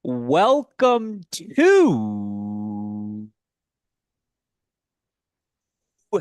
Welcome to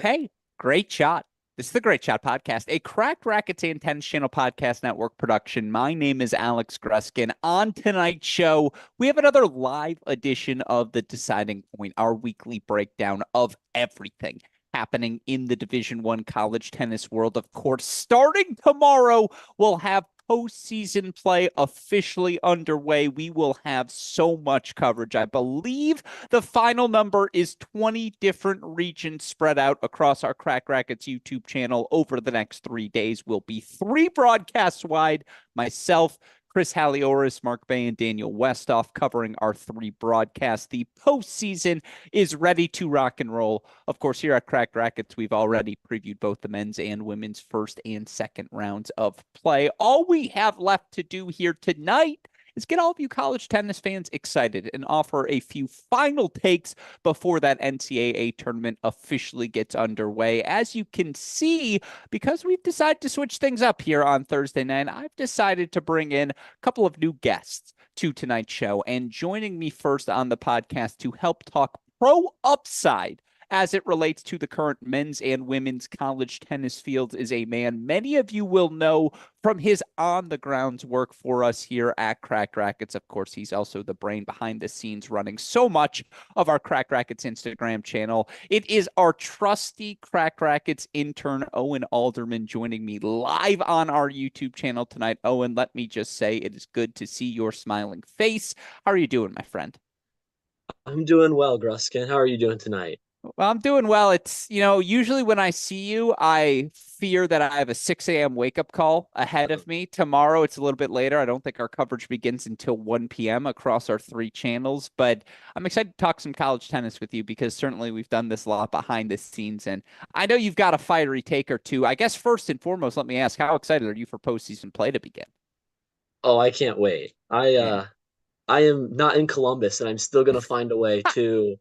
Hey, Great Shot. This is the Great Shot Podcast, a Cracked Rackets and Tennis Channel Podcast Network production. My name is Alex Gruskin. On tonight's show, we have another live edition of The Deciding Point, our weekly breakdown of everything happening in the Division I college tennis world. Of course, starting tomorrow, we'll have postseason play officially underway. We will have so much coverage. I believe the final number is 20 different regions spread out across our Crack Rackets YouTube channel over the next 3 days. Will be 3 broadcasts wide. Myself, Chris Halioris, Mark Bay, and Daniel Westoff covering our 3 broadcasts. The postseason is ready to rock and roll. Of course, here at Cracked Rackets, we've already previewed both the men's and women's first and second rounds of play. All we have left to do here tonight is get all of you college tennis fans excited and offer a few final takes before that NCAA tournament officially gets underway. As you can see, because we've decided to switch things up here on Thursday night, I've decided to bring in a couple of new guests to tonight's show. And joining me first on the podcast to help talk pro upside as it relates to the current men's and women's college tennis fields is a man many of you will know from his on-the-grounds work for us here at Cracked Rackets. Of course, he's also the brain behind the scenes running so much of our Cracked Rackets Instagram channel. It is our trusty Cracked Rackets intern, Owen Alderman, joining me live on our YouTube channel tonight. Owen, let me just say it is good to see your smiling face. How are you doing, my friend? I'm doing well, Gruskin. How are you doing tonight? Well, I'm doing well. It's, usually when I see you, I fear that I have a 6 a.m. wake up call ahead of me. Tomorrow, it's a little bit later. I don't think our coverage begins until 1 p.m. across our 3 channels, but I'm excited to talk some college tennis with you because certainly we've done this a lot behind the scenes. And I know you've got a fiery take or two. I guess first and foremost, let me ask, how excited are you for postseason play to begin? Oh, I can't wait. Yeah. I am not in Columbus, and I'm still gonna find a way to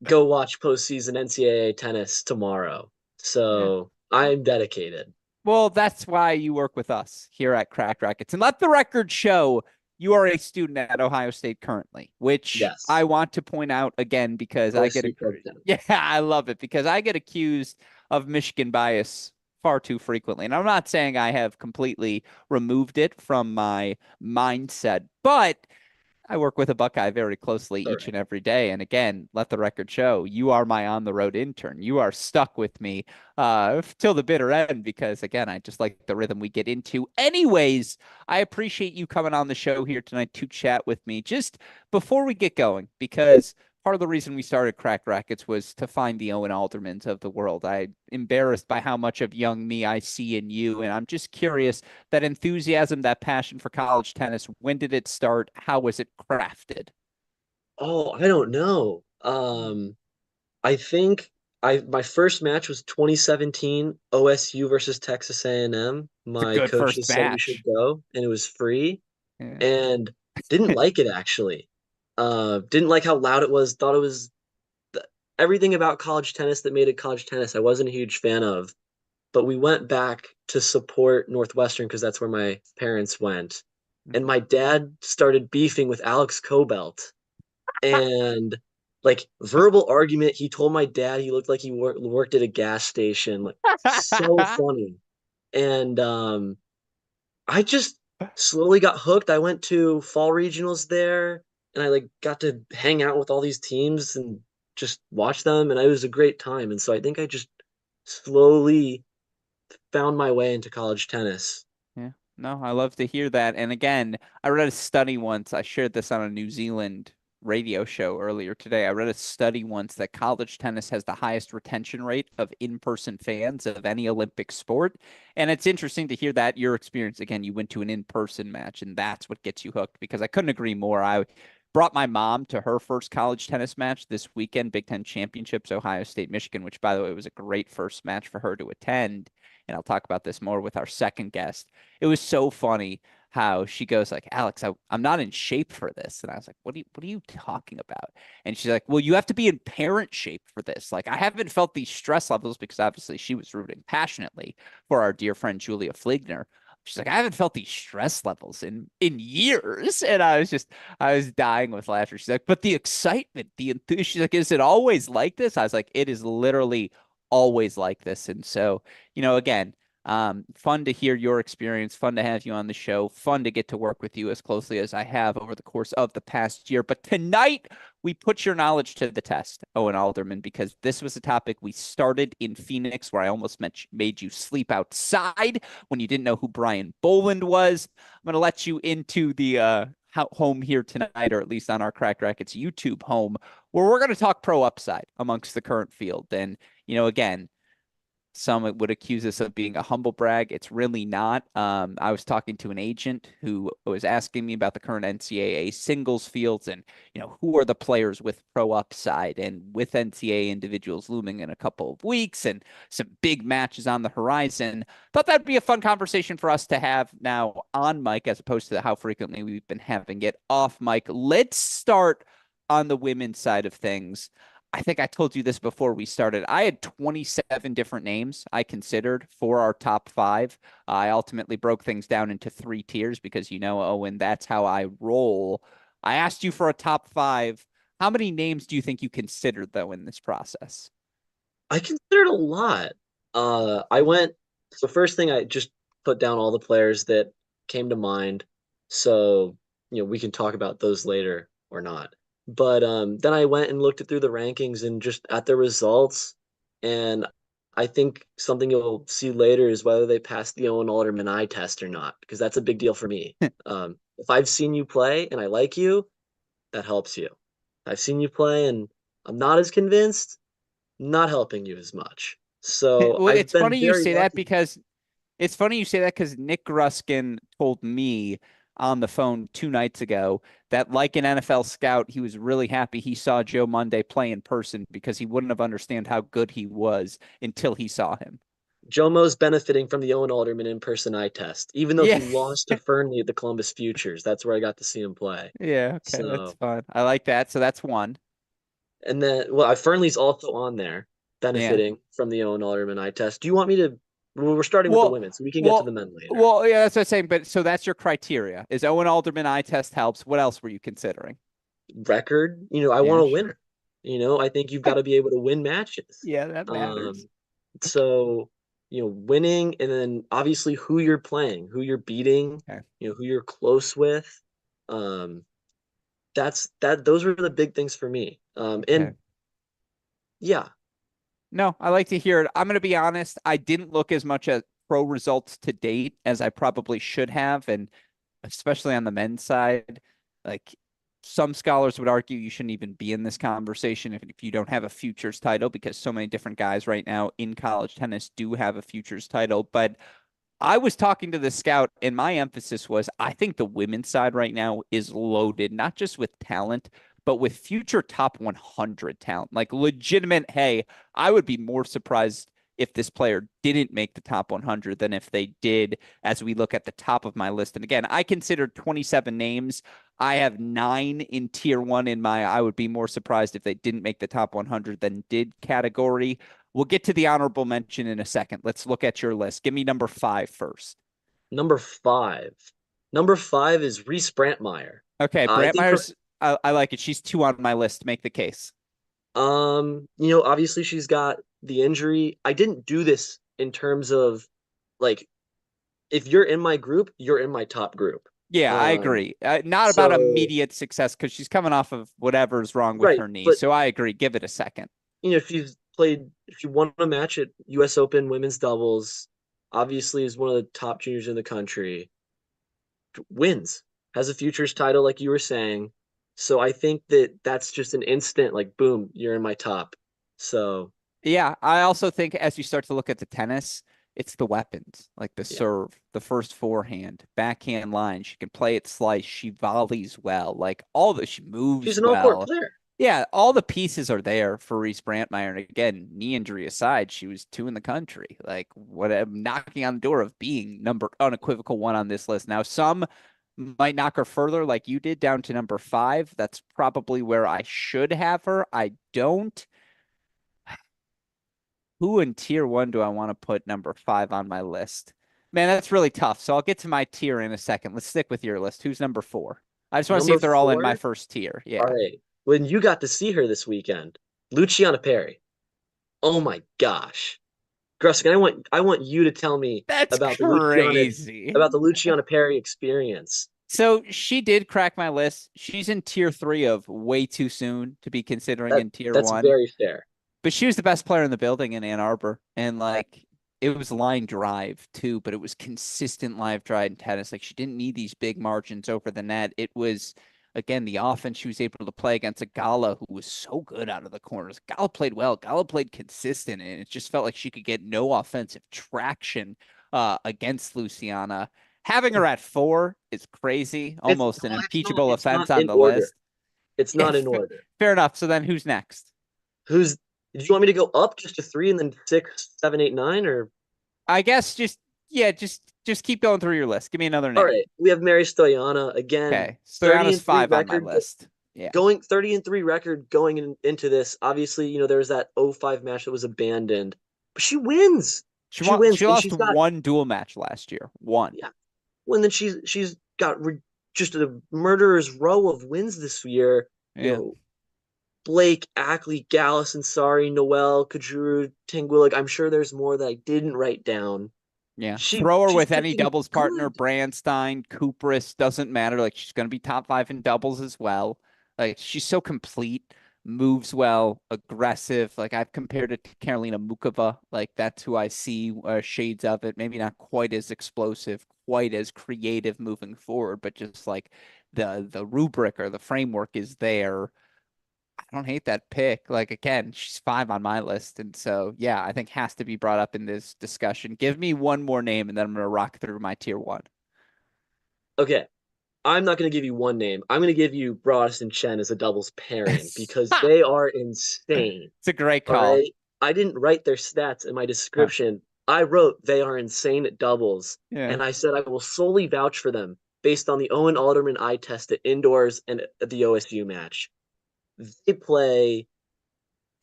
go watch postseason NCAA tennis tomorrow. Yeah. So I'm dedicated. Well, that's why you work with us here at Crack Rackets. And let the record show you are a student at Ohio State currently, which I Yes. want to point out again because I get a OSU Pro-Tem. yeah, I love it because I get accused of Michigan bias far too frequently. And I'm not saying I have completely removed it from my mindset, but I work with a Buckeye very closely each and Correct. every day. And again, let the record show you are my on the road intern. You are stuck with me till the bitter end because, again, I just like the rhythm we get into. Anyways, I appreciate you coming on the show here tonight to chat with me. Just before we get going, because part of the reason we started Crack Rackets was to find the Owen Aldermans of the world. I'm embarrassed by how much of young me I see in you. And I'm just curious that enthusiasm, that passion for college tennis, when did it start? How was it crafted? Oh, I don't know. I think I my first match was 2017 OSU versus Texas A&M. It's a My good first coaches said we should match. go, and it was free, Yeah. and didn't like it actually. Didn't like how loud it was. Thought it was th everything about college tennis that made it college tennis. I wasn't a huge fan of, but we went back to support Northwestern because that's where my parents went. And my dad started beefing with Alex Cobelt, and like verbal argument. He told my dad he looked like he worked at a gas station. Like so funny. And I just slowly got hooked. I went to fall regionals there, and I like got to hang out with all these teams and just watch them, and it was a great time. And so I think I just slowly found my way into college tennis. Yeah. No, I love to hear that. And again, I read a study once. I shared this on a New Zealand radio show earlier today. I read a study once that college tennis has the highest retention rate of in-person fans of any Olympic sport. And it's interesting to hear that your experience. Again, you went to an in-person match, and that's what gets you hooked because I couldn't agree more. I brought my mom to her first college tennis match this weekend, Big Ten Championships, Ohio State, Michigan, which, by the way, was a great first match for her to attend. And I'll talk about this more with our second guest. It was so funny how she goes like, Alex, I'm not in shape for this. And I was like, what are you talking about? And she's like, well, you have to be in parent shape for this. Like, I haven't felt these stress levels because obviously she was rooting passionately for our dear friend Julia Fligner. She's like, I haven't felt these stress levels in years. And I was dying with laughter. She's like, but the excitement, the enthusiasm. She's like, is it always like this? I was like, it is literally always like this. And so, again, fun to hear your experience, fun to have you on the show, fun to get to work with you as closely as I have over the course of the past year. But tonight, we put your knowledge to the test, Owen Alderman, because this was a topic we started in Phoenix where I almost made you sleep outside when you didn't know who Brian Boland was. I'm going to let you into the home here tonight, or at least on our Cracked Rackets YouTube home, where we're going to talk pro upside amongst the current field. And, again, some would accuse us of being a humble brag. It's really not. I was talking to an agent who was asking me about the current NCAA singles fields and, who are the players with pro upside, and with NCAA individuals looming in a couple of weeks and some big matches on the horizon. Thought that'd be a fun conversation for us to have now on mic, as opposed to how frequently we've been having it off mic. Let's start on the women's side of things. I think I told you this before we started. I had 27 different names I considered for our top five. I ultimately broke things down into three tiers because, Owen, that's how I roll. I asked you for a top five. How many names do you think you considered, though, in this process? I considered a lot. I went, so first thing I just put down all the players that came to mind. So, we can talk about those later or not. But then I went and looked through the rankings and just at the results. And I think something you'll see later is whether they pass the Owen Alderman eye test or not, because that's a big deal for me. If I've seen you play and I like you, that helps you. If I've seen you play and I'm not as convinced, not helping you as much. So Well, I've it's been funny you very say that lucky. because It's funny you say that because Nick Gruskin told me on the phone 2 nights ago that, like an NFL scout, he was really happy he saw Joe Monday play in person because he wouldn't have understand how good he was until he saw him. Jomo's benefiting from the Owen Alderman in-person eye test, even though Yeah. he lost to Fernley at the Columbus Futures. That's where I got to see him play. Yeah. Okay. That's So, fun. I like that. So that's one. and then, well, Fernley's also on there, Yeah. benefiting from the Owen Alderman eye test. Do you want me to? Well, we're starting with the Well, women, so we can get to well, the men later. well, yeah, that's what I'm saying. But so that's your criteria. Is Owen Alderman eye test helps? What else were you considering? Record, I want Yeah, a sure. winner. I think you've got to be able to win matches. Yeah, that matters. Um, so, winning and then obviously who you're playing, who you're beating, Okay. who you're close with. Um, those were the big things for me. Okay. And yeah, No, I like to hear it. I'm going to be honest. I didn't look as much at pro results to date as I probably should have. And especially on the men's side, like some scholars would argue you shouldn't even be in this conversation if you don't have a futures title, because so many different guys right now in college tennis do have a futures title. But I was talking to the scout, and my emphasis was I think the women's side right now is loaded, not just with talent, but with future top 100 talent. Like legitimate, hey, I would be more surprised if this player didn't make the top 100 than if they did, as we look at the top of my list. And again, I considered 27 names. I have 9 in tier one in my I would be more surprised if they didn't make the top 100 than did category. We'll get to the honorable mention in a second. Let's look at your list. Give me number five first. number five. Number five is Reese Brantmeyer. Okay, I Brant think her Myers, I like it. She's 2 on my list. Make the case. obviously she's got the injury. I didn't do this in terms of like if you're in my group, you're in my top group. Yeah, I Um, agree. Not about so immediate success because she's coming off of whatever's wrong with right, her knee. but So I agree. Give it a second. if she won a match at US Open women's doubles, obviously is one of the top juniors in the country, wins, has a futures title like you were saying. So I think that that's just an instant like boom, you're in my top. So, Yeah, I also think as you start to look at the tennis, it's the weapons, like the yeah. serve, the first forehand, backhand line. She can play it slice. She volleys well. Like all the, she She's moves an all-court well. player. Yeah, all the pieces are there for Reese Brantmeyer. And again, knee injury aside, she was 2 in the country. Like what knocking on the door of being number unequivocal 1 on this list. Now, some might knock her further, like you did, down to number 5. That's probably where I should have her. I don't. Who in tier one do I want to put number 5 on my list? Man, that's really tough. So I'll get to my tier in a second. Let's stick with your list. Who's number four? I just want to see Number if they're all in my four. first tier. All Yeah. right. When you got to see her this weekend, Luciana Perry. Oh my gosh. Gruskin, I want you to tell me That's about crazy. the Luciana Perry experience. So she did crack my list. She's in tier three of way too soon to be considering in tier That's one. very fair. But she was the best player in the building in Ann Arbor. And like it was line drive too, but it was consistent live drive in tennis. Like she didn't need these big margins over the net. It was again the offense she was able to play against a Gala who was so good out of the corners. Gala played well. Gala played consistent, and it just felt like she could get no offensive traction against Luciana. Having her at four is crazy, It's almost an well, impeachable it's offense not on in the order. list. It's Yeah, not in order. fair enough. So then who's next? Who's did you want me to go up just to three and then six, seven, eight, nine, or I guess just yeah, just keep going through your list. Give me another all name. right. We have Mary Stoyana again, Okay, 30 Stoyana's and 3 five on my record list. Yeah, going 30 and 3 record going into this. Obviously, there was that 0-5 match that was abandoned. But she wins. She wins she and lost she's got one dual match last year. One. yeah. When then she's got just a murderer's row of wins this year. You Yeah, know, Blake, Ackley, Gallus, and Sorry, Noel, Kajuru, Tanguilik. I'm sure there's more that I didn't write down. yeah. Throw her She's with any looking doubles partner, good. Brandstein, Kupris, doesn't matter. Like she's gonna be top five in doubles as well. Like she's so complete, moves well, aggressive. Like I've compared it to Karolina Mukova. Like that's who I see shades of it. Maybe not quite as explosive, quite as creative moving forward, but just like the rubric or the framework is there. I don't hate that pick. Like again, she's five on my list, and so yeah, I think has to be brought up in this discussion. Give me one more name, and then I'm gonna rock through my tier one. Okay, I'm not going to give you one name. I'm going to give you Broadus and Chen as a doubles pairing it's because they are insane. a great All call. right. I didn't write their stats in my Huh. description. I wrote they are insane at doubles. Yeah, And I said I will solely vouch for them based on the Owen Alderman eye test at indoors and at the OSU match. They play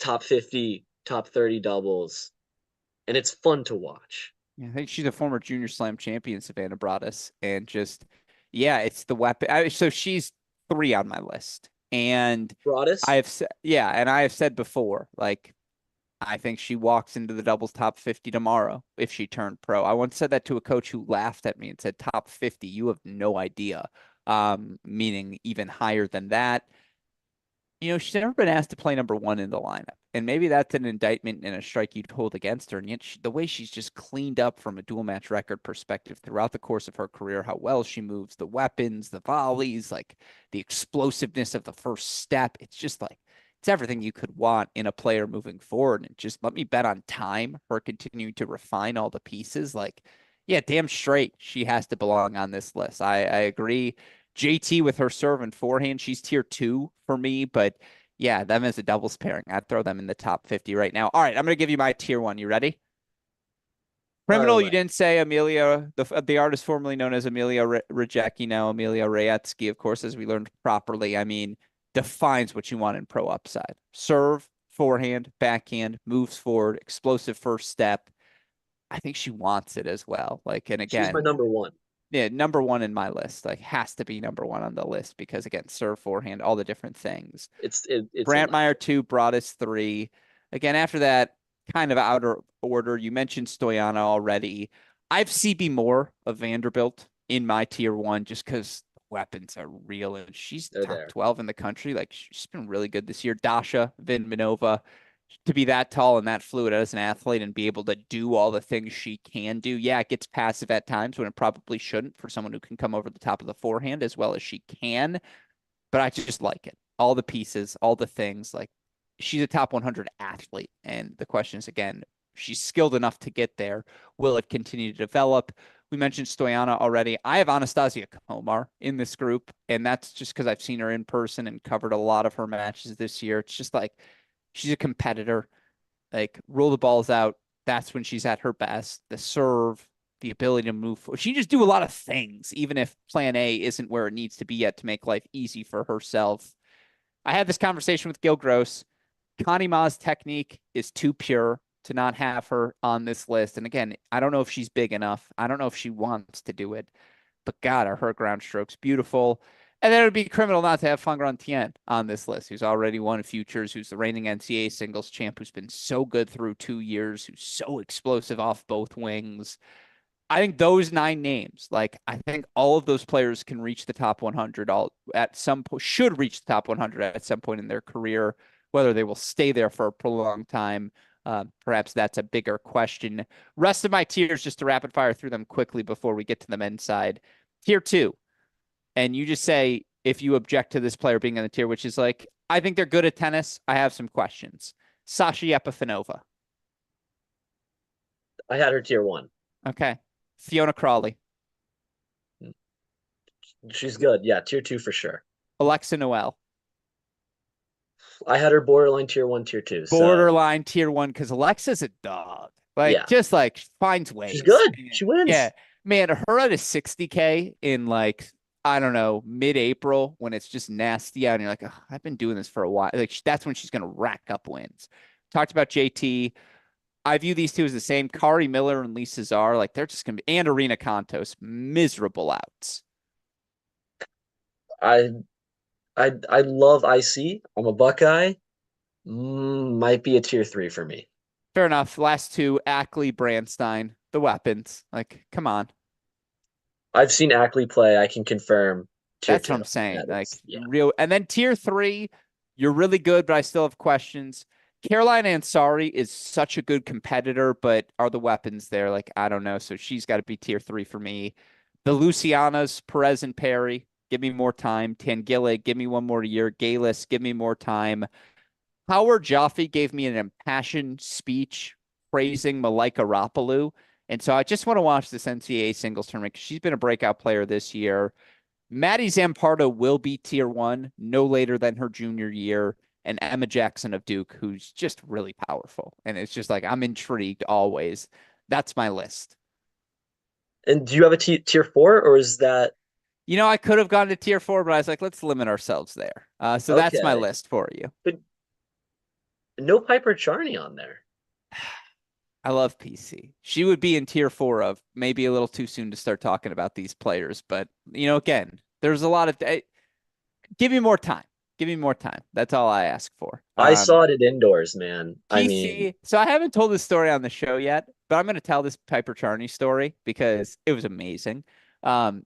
top 50, top 30 doubles, and it's fun to watch. yeah. I think she's a former Junior Slam champion, Savannah Broadus, and just yeah, it's the weapon. So she's three on my list, and I Broadus, have said yeah, and I have said before, like I think she walks into the doubles top 50 tomorrow if she turned pro. I once said that to a coach who laughed at me and said, top 50, you have no idea. Meaning even higher than that. She's never been asked to play number one in the lineup. And maybe that's an indictment and a strike you'd hold against her. And yet, the way she's just cleaned up from a dual match record perspective throughout the course of her career, how well she moves, the weapons, the volleys, like the explosiveness of the first step. It's just like, it's everything you could want in a player moving forward. And just let me bet on time, her continuing to refine all the pieces. Like, yeah, damn straight, she has to belong on this list. I agree. JT with her serve and forehand, she's tier two for me, but yeah, them as a doubles pairing, I'd throw them in the top 50 right now. All right, I'm going to give you my tier one. You ready? fire Criminal, you away. didn't say Amelia, the artist formerly known as Amelia Rejecki, now Amelia Rayetsky, of course, as we learned properly. I mean, defines what you want in pro upside. Serve, forehand, backhand, moves forward, explosive first step. I think she wants it as well. Like, and She's my again, number one. yeah, number one in my list. Like, has to be number one on the list because again, serve, forehand, all the different things. It's Brantmeyer electric. two, Broadus three. Again, after that, kind of outer order. You mentioned Stoyana already. I've CB Moore of Vanderbilt in my tier one just because weapons are real and she's They're top there. 12 in the country. Like she's been really good this year. Dasha Vinmanova, to be that tall and that fluid as an athlete and be able to do all the things she can do. Yeah, it gets passive at times when it probably shouldn't for someone who can come over the top of the forehand as well as she can. But I just like it. All the pieces, all the things. Like she's a top 100 athlete. And the question is again, she's skilled enough to get there. Will it continue to develop? We mentioned Stoyana already. I have Anastasia Komar in this group, and that's just because I've seen her in person and covered a lot of her matches this year. It's just like she's a competitor. Like roll the balls out. That's when she's at her best. The serve, the ability to move forward. She just do a lot of things, even if plan A isn't where it needs to be yet to make life easy for herself. I had this conversation with Gil Gross. Connie Ma's technique is too pure. to not have her on this list. And again, I don't know if she's big enough. I don't know if she wants to do it, but God, are her ground strokes beautiful. And then it would be criminal not to have Fangran Tien on this list, who's already won futures, who's the reigning NCAA singles champ, who's been so good through 2 years, who's so explosive off both wings. I think those 9 names, like I think all of those players can reach the top 100 all at some point, should reach the top 100 at some point in their career. Whether they will stay there for a prolonged time, perhaps that's a bigger question. Rest of my tiers, just to rapid fire through them quickly before we get to the men's side. Tier 2, and you just say if you object to this player being on the tier, which is like, I think they're good at tennis. I have some questions. Sasha Yepifanova. I had her tier 1. Okay. Fiona Crawley. She's good. Yeah, tier 2 for sure. Alexa Noel. I had her borderline tier 1, tier 2. So Borderline tier 1 because Alexa's a dog. Like, yeah, just like finds she's ways. good. And, She wins. yeah. Man, her at a 60K in like, I don't know, mid-April when it's just nasty out and you're like, oh, I've been doing this for a while. Like, that's when she's going to rack up wins. Talked about JT. I view these two as the same. Kari Miller and Lisa Czar, like they're just going to be, and Arena Contos, miserable outs. I I love IC. I'm a Buckeye. Might be a tier 3 for me. Fair enough. Last two, Ackley, Brandstein, the weapons. Like, come on. I've seen Ackley play. I can confirm tier That's what 2. I'm saying. That Like, is, yeah. real. And then tier 3, you're really good, but I still have questions. Caroline Ansari is such a good competitor, but are the weapons there? Like, I don't know. So she's got to be tier 3 for me. The Lucianas, Perez and Perry, give me more time. Tangilla, give me one more year. Galis, give me more time. Howard Jaffe gave me an impassioned speech praising Malika Rapalu. And so I just want to watch this NCAA singles tournament because she's been a breakout player this year. Maddie Zampardo will be tier 1 no later than her junior year. And Emma Jackson of Duke, who's just really powerful. And it's just like, I'm intrigued always. That's my list. And do you have a tier 4 or is that You know, I could have gone to tier 4, but I was like, let's limit ourselves there. So that's my okay? list for you. But no Piper Charney on there. I love PC. She would be in tier 4 of maybe a little too soon to start talking about these players. But, you know, again, there's a lot of, give me more time. Give me more time. That's all I ask for. I saw it at indoors, man. I mean, PC. So I haven't told this story on the show yet, but I'm going to tell this Piper Charney story because it was amazing. And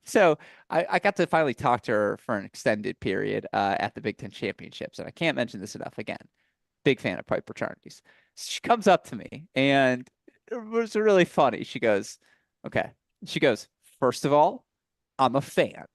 so I got to finally talk to her for an extended period at the Big Ten Championships. And I can't mention this enough again. Big fan of Piper Charney's. She comes up to me and it was really funny. She goes, okay. She goes, first of all, I'm a fan.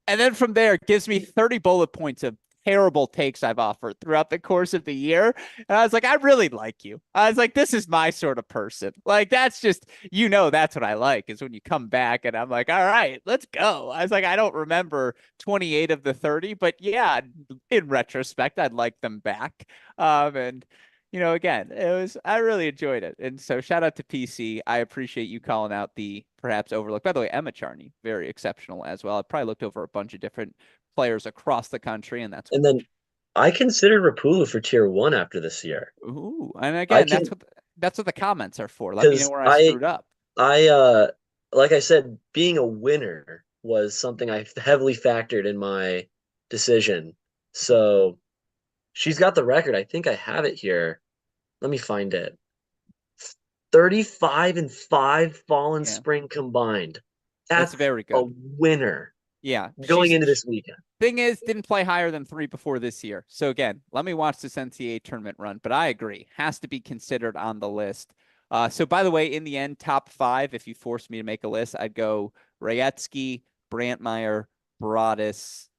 And then from there, it gives me 30 bullet points of terrible takes I've offered throughout the course of the year. And I was like, I really like you. I was like, this is my sort of person. Like, that's just, you know, that's what I like is when you come back and I'm like, all right, let's go. I was like, I don't remember 28 of the 30, but yeah, in retrospect, I'd like them back. And you know, again, I really enjoyed it. And so shout out to PC. I appreciate you calling out the perhaps overlooked. By the way, Emma Charney, very exceptional as well. I probably looked over a bunch of different players across the country, and that's and then I considered Rapulu for tier 1 after this year. ooh. And I again, can that's what the comments are for. Let me know because where I screwed up. I like I said, being a winner was something I heavily factored in my decision. So she's got the record. I think I have it here. Let me find it. 35 and 5 fall and Yeah, spring combined. that's That's very a good. winner Yeah, going she's into this weekend. thing is, didn't play higher than 3 before this year. So again, let me watch this NCAA tournament run. But I agree, has to be considered on the list. So by the way, in the end, top 5, if you forced me to make a list, I'd go Rayetsky, Brantmeyer, Broadus,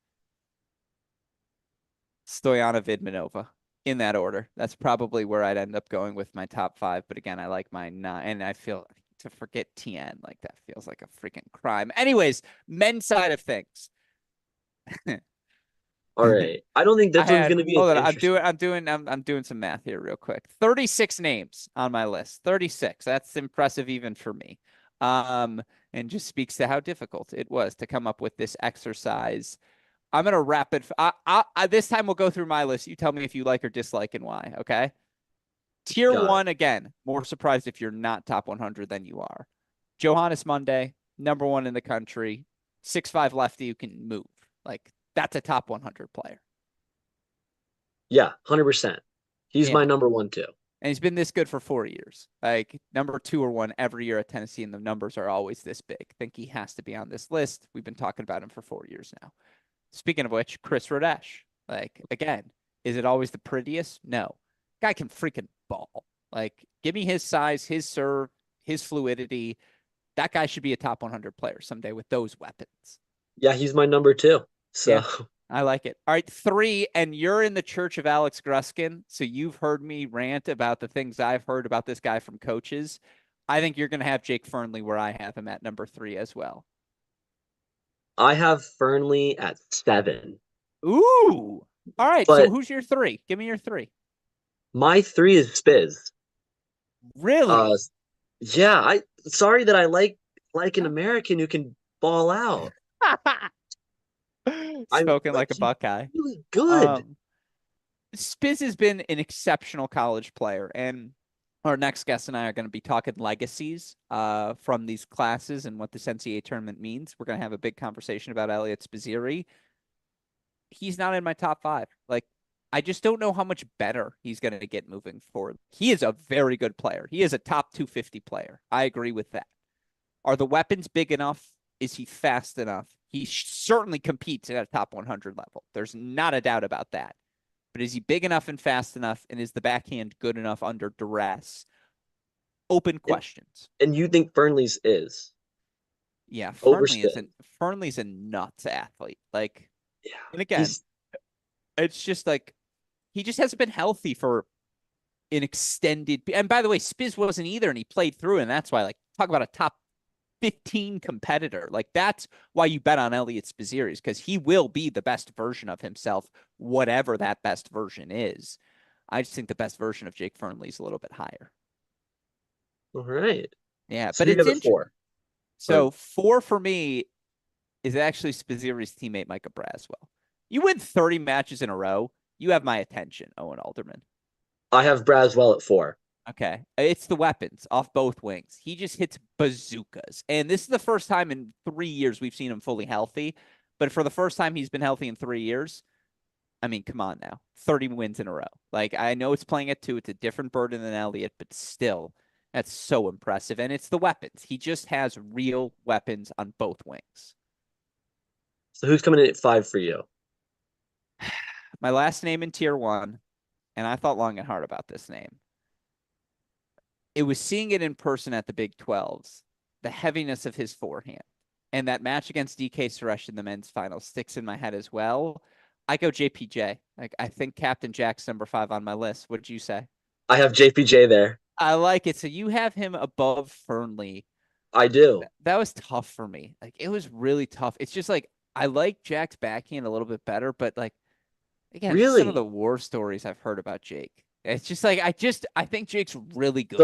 Stoyana Vidmanova in that order. That's probably where I'd end up going with my top 5. But again, I like my 9, and I feel to forget TN, like that feels like a freaking crime. Anyways, men's side of things. All right. I don't think I this one's had going to be as hold on. interesting. I'm doing some math here real quick. 36 names on my list. 36. That's impressive even for me. And just speaks to how difficult it was to come up with this exercise. I'm gonna rapid. This time we'll go through my list. You tell me if you like or dislike and why. Okay. Tier Got it. one, again, more surprised if you're not top 100 than you are. Johannes Monday, number one in the country, 6'5" lefty who can move. Like, that's a top 100 player. Yeah, 100%. He's Yeah. my number one too. And he's been this good for 4 years. Like, number two or one every year at Tennessee, and the numbers are always this big. I think he has to be on this list. We've been talking about him for 4 years now. Speaking of which, Chris Rodesh. Like, again, is it always the prettiest? No. Guy can freaking ball. Like, give me his size, his serve, his fluidity. That guy should be a top 100 player someday with those weapons. Yeah, he's my number two. Yeah, So I like it. All right, three, and you're in the church of Alex Gruskin, so you've heard me rant about the things I've heard about this guy from coaches. I think you're going to have Jake Fernley where I have him at number three as well. I have Fernley at 7. Ooh. All right, so But who's your three? Give me your three. my 3 is Spiz. Uh Really? yeah, I sorry that I like an American who can ball out. I'm Spoken like like a he's Buckeye. really good. Um, Spiz has been an exceptional college player, and our next guest and I are going to be talking legacies from these classes and what this NCAA tournament means. We're going to have a big conversation about Elliot Spizzirri. He's not in my top five. Like, I just don't know how much better he's going to get moving forward. He is a very good player. He is a top 250 player. I agree with that. Are the weapons big enough? Is he fast enough? He certainly competes at a top 100 level. There's not a doubt about that. But is he big enough and fast enough? And is the backhand good enough under duress? Open And questions. and you think Fernley's is Yeah, over Spiz. Fernley's a nuts athlete. Like, Yeah. and again, He's it's just like he just hasn't been healthy for an extended. And by the way, Spiz wasn't either, and he played through, and that's why, like, talk about a top 15 competitor. Like, that's why you bet on Elliot Spizzirri, because he will be the best version of himself, whatever that best version is. I just think the best version of Jake Fernley is a little bit higher. all right. Yeah, So but you it's have it interesting. 4. Or So four for me is actually Spizzirri's teammate Micah Braswell. You win 30 matches in a row, you have my attention, Owen Alderman. I have Braswell at 4. Okay. It's the weapons off both wings. He just hits bazookas. And this is the first time in 3 years we've seen him fully healthy. But for the first time he's been healthy in 3 years, I mean, come on now. 30 wins in a row. Like, I know it's playing at 2. It's a different burden than Elliott, but still, that's so impressive. And it's the weapons. He just has real weapons on both wings. So who's coming in at 5 for you? My last name in tier one, and I thought long and hard about this name. It was seeing it in person at the Big 12s, the heaviness of his forehand. And that match against DK Suresh in the men's final sticks in my head as well. I go JPJ. Like, I think Captain Jack's number 5 on my list. What did you say? I have JPJ there. I like it. So you have him above Fernley. I do. That was tough for me. Like, it was really tough. It's just like I like Jack's backhand a little bit better, but like, again, it's some of the Really? war stories I've heard about Jake. It's just like I think Jake's really good.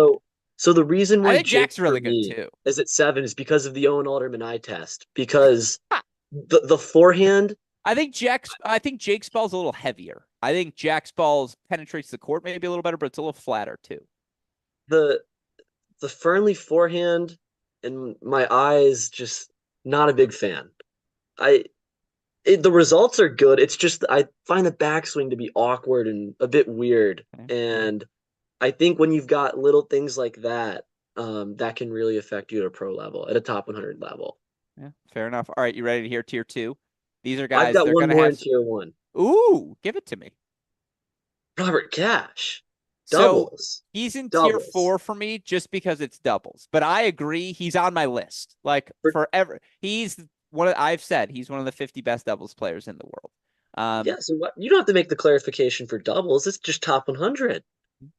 So the reason I why think Jake Jack's for really good me too. is at 7 is because of the Owen Alderman eye test. Because the forehand, I think Jake's ball's a little heavier. I think Jack's ball's penetrates the court maybe a little better, but it's a little flatter too. the the Fernley forehand in my eyes, just not a big fan. I the results are good. It's just I find the backswing to be awkward and a bit weird. Okay. And I think when you've got little things like that, that can really affect you at a pro level, at a top 100 level. Yeah, fair enough. All right, you ready to hear tier two? These are I've guys, got they're one gonna more have in tier 1. ooh, give it to me. Robert Cash. So Doubles. he's in tier Doubles. 4 for me just because it's doubles. But I agree, he's on my list. Like For, forever. I've said he's one of the 50 best doubles players in the world. yeah, so what, you don't have to make the clarification for doubles. It's just top 100.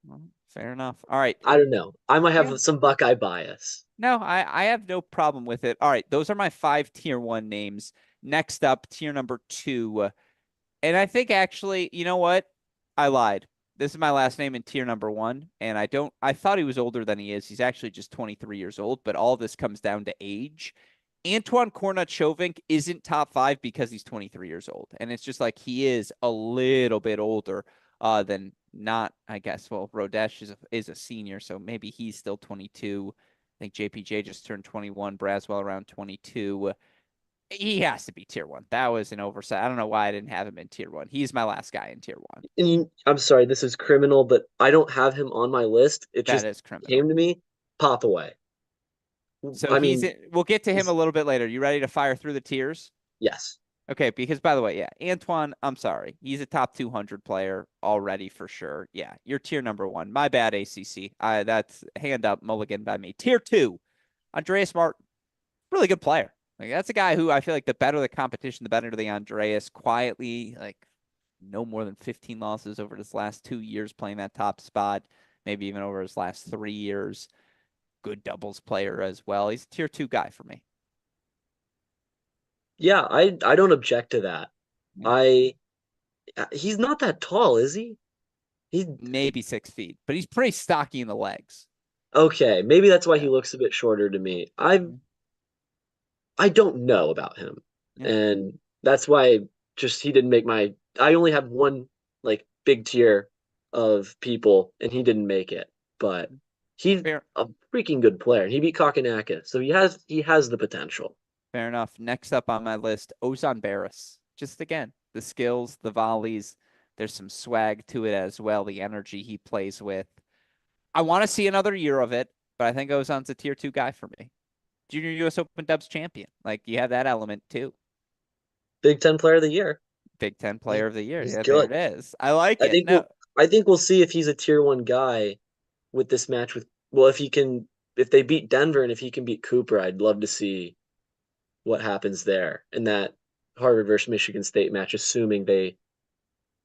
Well, fair enough. All right. I don't know. I might Yeah. have some Buckeye bias. No, I have no problem with it. All right, those are my 5 tier 1 names. Next up, tier number 2. And I think actually, you know what? I lied. This is my last name in tier number 1, and I thought he was older than he is. He's actually just 23 years old, but all this comes down to age. Antoine Kornut isn't top 5 because he's 23 years old. And it's just like he is a little bit older. then not, I guess. Well, Rodesh is a senior, so maybe he's still 22. I think JPJ just turned 21, Braswell around 22. He has to be tier one. That was an oversight. I don't know why I didn't have him in tier one. He's my last guy in tier one. I'm sorry, this is criminal, but I don't have him on my list. It That just is criminal. came to me. Pop away. So I mean, we'll get to him a he's little bit later. You ready to fire through the tiers? yes. Okay, because by the way, yeah, Antoine, I'm sorry. He's a top 200 player already for sure. Yeah, you're tier number one. My bad, ACC. That's hand up, mulligan by me. Tier two, Andreas Martin, really good player. Like that's a guy who I feel like the better the competition, the better the Andreas. Quietly, like no more than 15 losses over his last 2 years playing that top spot, maybe even over his last 3 years. Good doubles player as well. He's a tier two guy for me. Yeah, I don't object to that. Yeah. I he's not that tall, is he? He Maybe 6 feet, but he's pretty stocky in the legs. okay, maybe that's why he Yeah. looks a bit shorter to me. I don't know about him. Yeah. And that's why just he didn't make my I only have one like big tier of people and he didn't make it. But he's Fair, a freaking good player. He beat Kakanaka, so he has the potential. fair enough. Next up on my list, Ozan Barris. Just again, the skills, the volleys. There's some swag to it as well, the energy he plays with. I want to see another year of it, but I think Ozan's a tier two guy for me. Junior US Open Dubs champion. Like you have that element too. Big Ten player of the year. Big Ten He's Player of the Year. he's Yeah, there good. it is. I like I it. think No, we'll I think we'll see if he's a tier one guy with this match with well if they beat Denver and if he can beat Cooper, I'd love to see what happens there in that Harvard versus Michigan State match, assuming they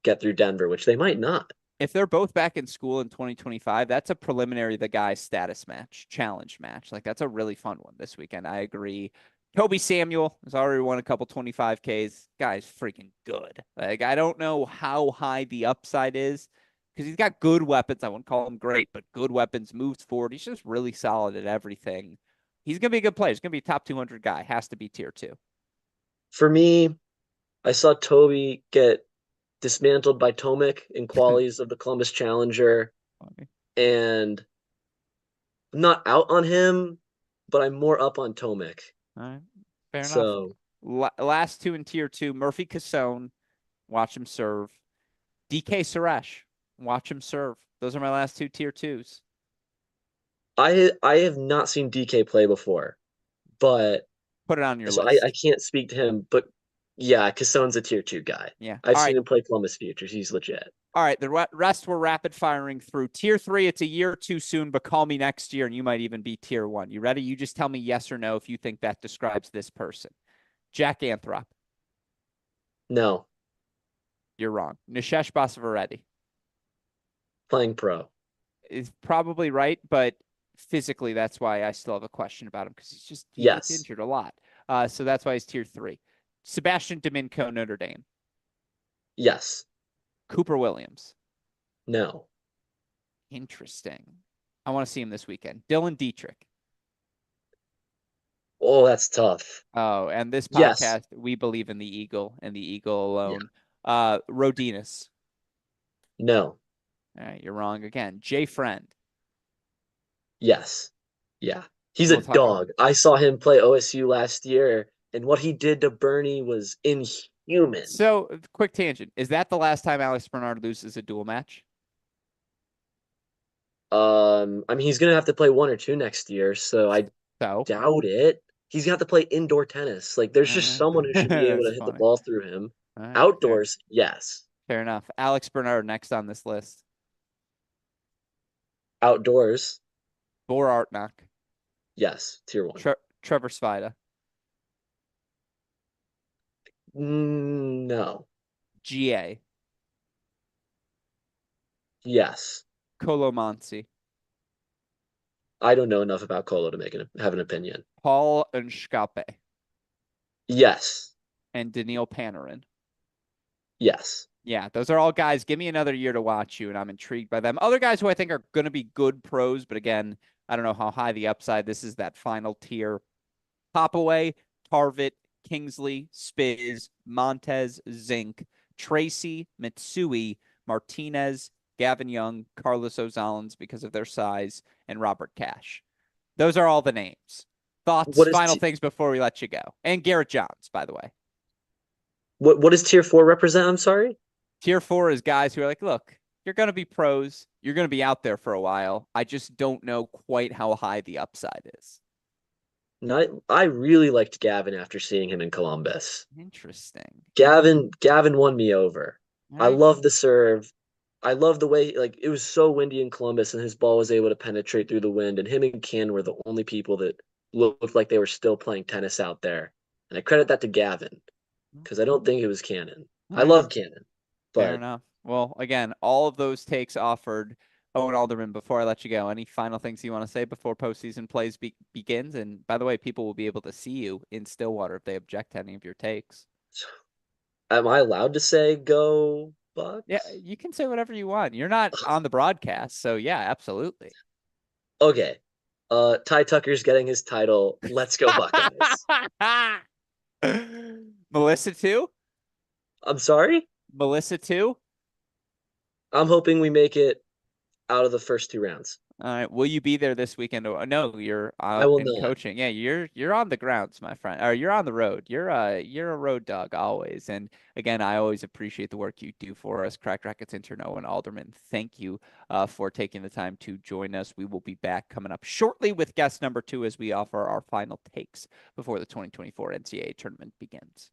get through Denver, which they might not. if they're both back in school in 2025, that's a preliminary the guy's status match, challenge match. Like that's a really fun one this weekend. I agree. Toby Samuel has already won a couple 25Ks. Guy's freaking good. Like I don't know how high the upside is because he's got good weapons. I wouldn't call him great, but good weapons, moves forward. He's just really solid at everything. He's gonna be a good player. He's gonna be a top 200 guy. Has to be tier two. For me, I saw Toby get dismantled by Tomic in qualies of the Columbus Challenger, and I'm not out on him, but I'm more up on Tomic. All right, fair enough. So Last two in tier two, Murphy Casone, watch him serve. DK Suresh, watch him serve. Those are my last two tier twos. I have not seen DK play before, but Put it on your so I list. can't speak to him. But yeah, Cassone's a tier two guy. Yeah. I've All seen right. him play Columbus Futures. He's legit. All right. The rest we're rapid firing through. Tier three, it's a year too soon, but call me next year and you might even be tier one. You ready? You just tell me yes or no if you think that describes this person. Jack Anthrop. No, You're wrong. Nishesh Basavareddy playing pro. is probably right, but physically, that's why I still have a question about him because he gets Yes, injured a lot. So that's why he's tier three. Sebastian Domingo, Notre Dame. yes, Cooper Williams. no. Interesting. I want to see him this weekend. Dylan Dietrich. Oh, that's tough. Oh, and this Yes, podcast, we believe in the Eagle and the Eagle yeah, alone. Rodinus. no, All right, you're wrong again. Jay Friend. yes, yeah. He's a We'll talk. dog. I saw him play OSU last year, and what he did to Bernie was inhuman. So, quick tangent. Is that the last time Alex Bernard loses a dual match? I mean, he's gonna have to play one or two next year, so I So, doubt it. He's gonna have to play indoor tennis. Like, there's just someone who should be able that's to hit the funny. ball through him. All right, Outdoors, yes. fair enough. Alex Bernard next on this list. Outdoors, Bor Artnock. yes. Tier one. Trevor Svida. No. GA. Yes. Colo Mansi. I don't know enough about Colo to have an opinion. Paul Unschkape. Yes. And Daniil Panarin. Yes. Yeah, those are all guys. Give me another year to watch you, and I'm intrigued by them. Other guys who I think are going to be good pros, but again, I don't know how high the upside. This is that final tier. Popaway, Tarvit, Kingsley, Spiz, Montez, Zink, Tracy, Mitsui, Martinez, Gavin Young, Carlos Ozalens because of their size, and Robert Cash. Those are all the names. Thoughts, What is final t things before we let you go. And Garrett Johns, by the way. what does tier four represent? I'm sorry. Tier four is guys who are like, look, you're going to be pros. You're going to be out there for a while. I just don't know quite how high the upside is. Not, I really liked Gavin after seeing him in Columbus. Interesting. Gavin won me over. All I right. love the serve. I love the way like it was so windy in Columbus and his ball was able to penetrate through the wind and him and Ken were the only people that looked like they were still playing tennis out there. And I credit that to Gavin because I don't think it was Cannon. All I right. love Cannon, Fair but enough. Well, again, all of those takes offered. Owen Alderman, before I let you go, any final things you want to say before postseason plays begins? And by the way, people will be able to see you in Stillwater if they object to any of your takes. am I allowed to say go Yeah, Bucks? you can say whatever you want. You're not on the broadcast, so yeah, absolutely. Okay. Ty Tucker's getting his title. Let's go Buckeyes. Melissa too? I'm sorry. Melissa too? I'm hoping we make it out of the first two rounds. All right. Will you be there this weekend? Oh, no, you're I will in not. coaching. Yeah, you're on the grounds, my friend. Or you're on the road. You're a road dog always. And again, I always appreciate the work you do for us. Crack Rackets intern Owen Alderman. Thank you for taking the time to join us. We will be back coming up shortly with guest number 2 as we offer our final takes before the 2024 NCAA tournament begins.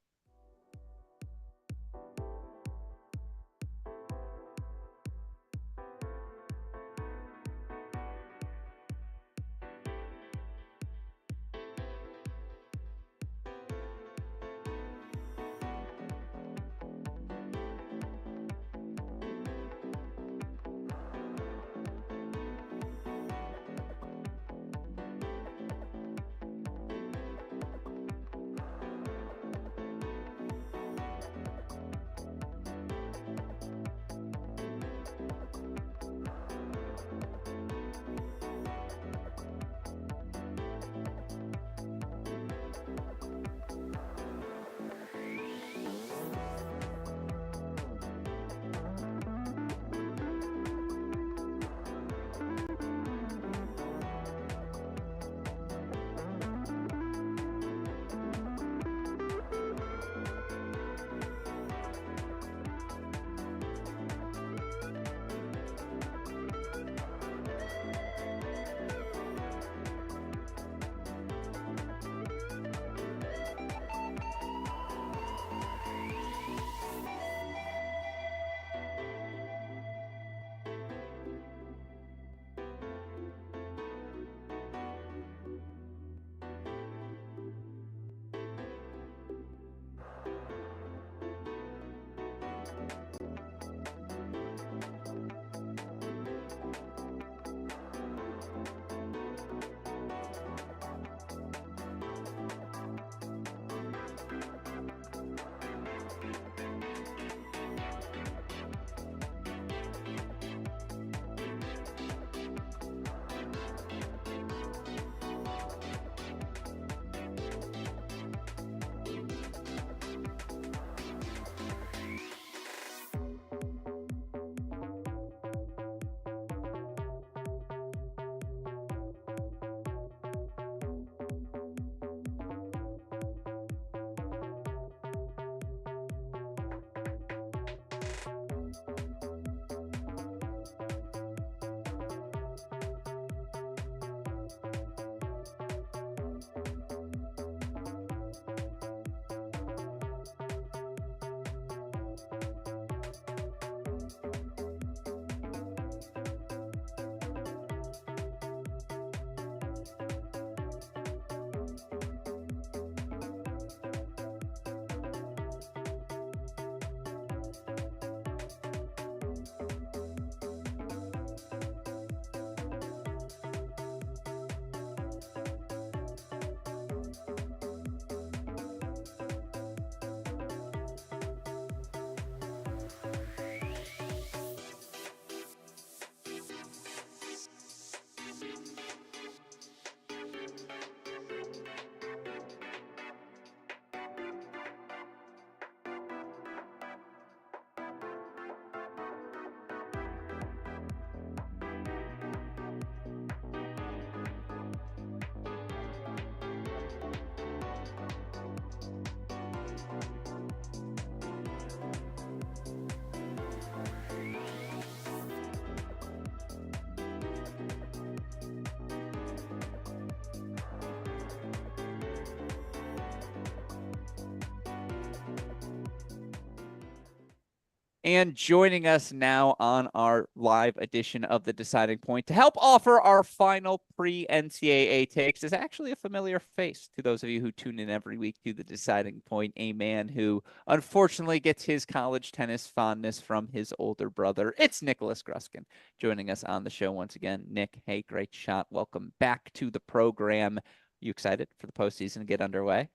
And joining us now on our live edition of The Deciding Point to help offer our final pre-NCAA takes is actually a familiar face to those of you who tune in every week to The Deciding Point, a man who unfortunately gets his college tennis fondness from his older brother. It's Alex Gruskin joining us on the show once again. Nick, hey, great shot. Welcome back to the program. You excited for the postseason to get underway?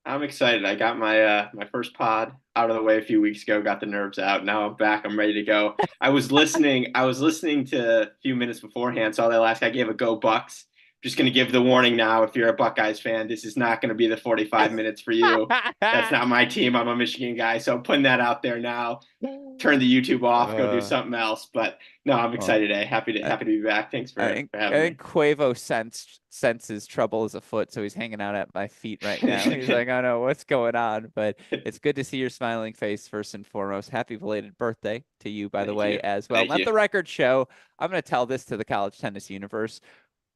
I'm excited. I got my first pod out of the way a few weeks ago, got the nerves out. Now I'm back. I'm ready to go. I was listening to a few minutes beforehand, so they'll ask. I gave a go Bucks. Just gonna give the warning now. If you're a Buckeyes fan, this is not gonna be the 45 minutes for you. That's not my team. I'm a Michigan guy, so I'm putting that out there now. Turn the YouTube off, go do Uh, something else. But no, I'm well, excited. Happy to be back. Thanks for I having think me. Quavo senses trouble is afoot, so he's hanging out at my feet right now. He's like, "Oh no, what's going on?" But it's good to see your smiling face first and foremost. Happy belated birthday to you, by the Thank you. way, as well. Thank Let you. the record show. I'm going to tell this to the college tennis universe.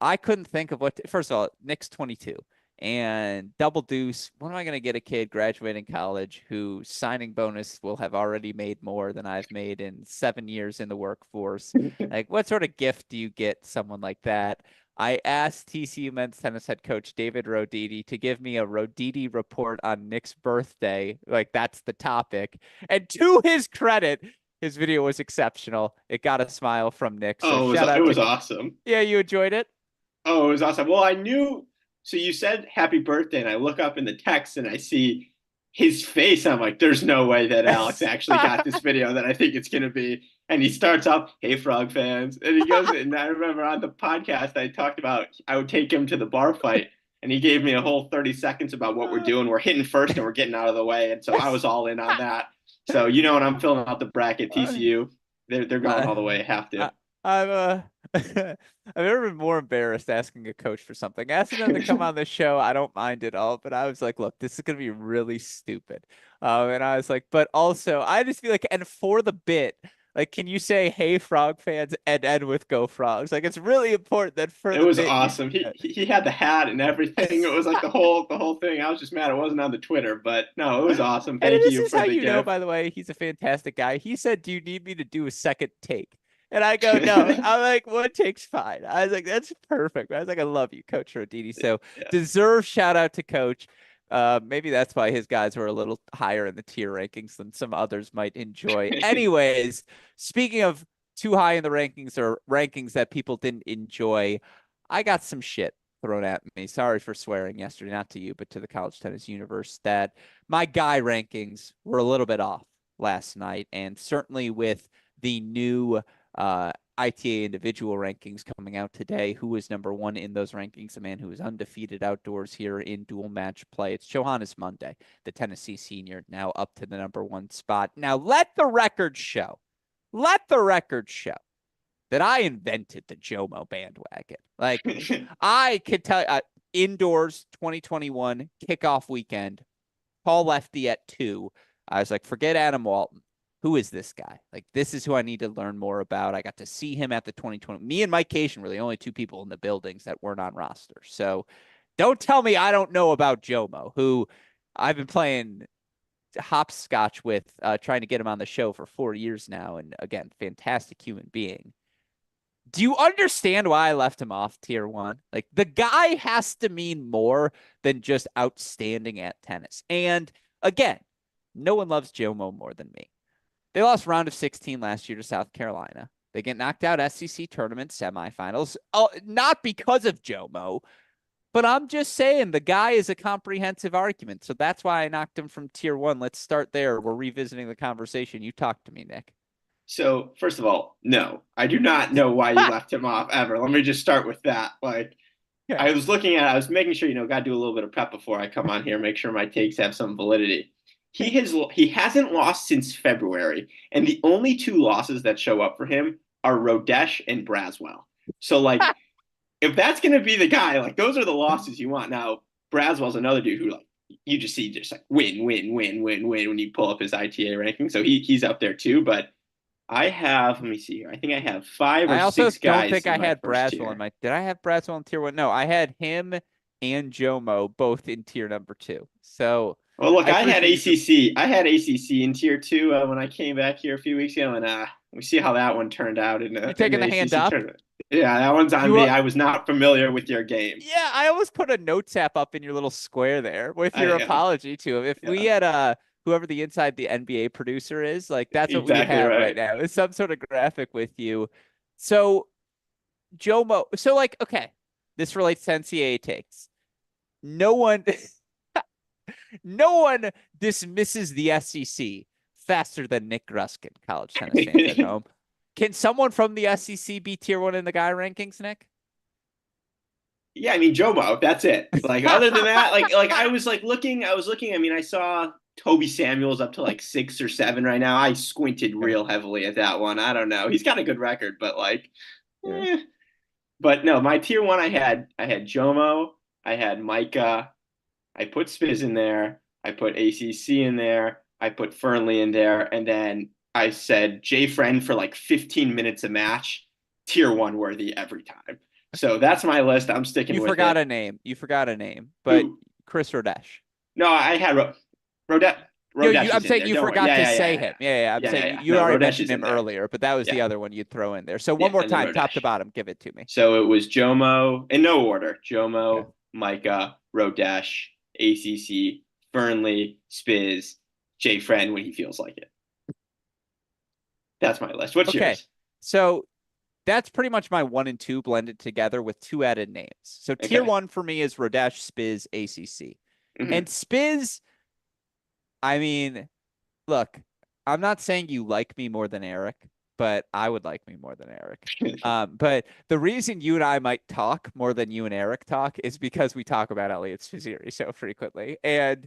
I couldn't think of first of all, Nick's 22 and double deuce. When am I going to get a kid graduating college whose signing bonus will have already made more than I've made in 7 years in the workforce? Like, what sort of gift do you get someone like that? I asked TCU men's tennis head coach David Roditi to give me a Roditi report on Nick's birthday. Like, that's the topic. And to his credit, his video was exceptional. It got a smile from Nick. So Oh, shout it out was to, awesome. yeah, you enjoyed it? Oh, it was awesome. Well, I knew. So you said happy birthday, and I look up in the text and I see his face. I'm like, there's no way that Alex actually got this video that I think it's going to be. And he starts off, hey, Frog fans. And he goes, and I remember on the podcast, I talked about I would take him to the bar fight. And he gave me a whole 30 seconds about what we're doing. We're hitting first and we're getting out of the way. And so I was all in on that. So, you know, when I'm filling out the bracket, TCU, they're going I, all the way. Have to. I, I'm I've never been more embarrassed asking a coach for something. Asking them to come on the show, I don't mind at all. But I was like, look, this is gonna be really stupid. And I was like, but also I just feel like, and for the bit, like, can you say, "Hey, Frog fans," and end with "Go Frogs"? Like, it's really important that for It the was bit you. awesome. He had the hat and everything. It was like the whole thing. I was just mad it wasn't on the Twitter, but no, it was awesome. And Thank this you is for how the you know, gift. by the way, he's a fantastic guy. He said, "Do you need me to do a second take?" And I go, "No." I'm like, "One take's fine." I was like, "That's perfect." I was like, "I love you, Coach Roditi." So Yeah. deserve shout out to Coach. Maybe that's why his guys were a little higher in the tier rankings than some others might enjoy. Anyways, speaking of too high in the rankings or rankings that people didn't enjoy, I got some shit thrown at me. Sorry for swearing yesterday, not to you, but to the college tennis universe, that my guy rankings were a little bit off last night. And certainly with the new ITA individual rankings coming out today, who is number one in those rankings? A man who is undefeated outdoors here in dual match play. It's Johannes Monday, the Tennessee senior, now up to the number one spot. Now let the record show that I invented the Jomo bandwagon. Like, I could tell indoors 2021 kickoff weekend, Paul Lefty at 2. I was like, forget Adam Walton. Who is this guy? Like, this is who I need to learn more about. I got to see him at the 2020. Me and Mike Cation were the only two people in the buildings that weren't on roster. So don't tell me I don't know about Jomo, who I've been playing hopscotch with, trying to get him on the show for 4 years now. And again, fantastic human being. Do you understand why I left him off tier one? Like, the guy has to mean more than just outstanding at tennis. And again, no one loves Jomo more than me. They lost round of 16 last year to South Carolina. They get knocked out SEC tournament semifinals. Oh, not because of Jomo, but I'm just saying the guy is a comprehensive argument. So that's why I knocked him from tier one. Let's start there. We're revisiting the conversation. You talk to me, Nick. So first of all, no, I do not know why you left him off ever. Let me just start with that. Like Yeah. I was making sure, got to do a little bit of prep before I come on here, make sure my takes have some validity. He hasn't lost since February, and the only two losses that show up for him are Rodesh and Braswell. So like, if that's gonna be the guy, like those are the losses you want. Now Braswell's another dude who like you just see just like win, win, win, win, win when you pull up his ITA ranking. So he's up there too. But I have, let me see here. I think I have five I or also six don't guys think I in my had first Braswell in tier. my. Did I have Braswell in tier one? No, I had him and Jomo both in tier number two. So Well, look, I I had appreciate you. ACC. I had ACC in tier two when I came back here a few weeks ago, and we see how that one turned out You in taking the the hand ACC up? tournament. Yeah, that one's on You me. are. I was not familiar with your game. Yeah, I almost put a note tap up in your little square there with I your apology to him. If we yeah, had whoever the inside the NBA producer is, like that's what we exactly have right right. now. It's some sort of graphic with you. So Jomo, so like, okay, this relates to NCAA takes. No one, no one dismisses the SEC faster than Nick Gruskin, college tennis fans at home. Can someone from the SEC be tier one in the guy rankings, Nick? Yeah, I mean Jomo, that's it. Like other than that, like I was looking, I mean, I saw Toby Samuels up to like 6 or 7 right now. I squinted Yeah. real heavily at that one. I don't know. He's got a good record, but like Yeah. eh. But no, my tier one I had Jomo, I had Micah, I put Spiz in there, I put ACC in there, I put Fernley in there, and then I said Jay Friend for like 15 minutes a match, tier one worthy every time. So that's my list. I'm You sticking with forgot it. a name. You forgot a name, but Who? Chris Rodesh. No, I had Rodet. You, Rodesh I'm is in saying there. you Don't worry. forgot Yeah, to yeah, yeah, say yeah, him. yeah, Yeah, I'm yeah, yeah, saying yeah. you No, already Rodesh mentioned is in him there. earlier, but that was Yeah, the other one you'd throw in there. So one yeah, more and then time, top to Rodesh. bottom, give it to me. So it was Jomo in no order. Okay. Jomo, Micah, Rodesh, ACC, Fernley, Spiz, Jay Friend when he feels like it. That's my list. What's Okay. yours? So that's pretty much my one and two blended together with two added names. So tier Okay. one for me is Rodesh, Spiz, ACC. And Hmm. Spiz, I mean, look, I'm not saying you like me more than Eric, but I would like me more than Eric. But the reason you and I might talk more than you and Eric talk is because we talk about Elliot Spizzirri so frequently. And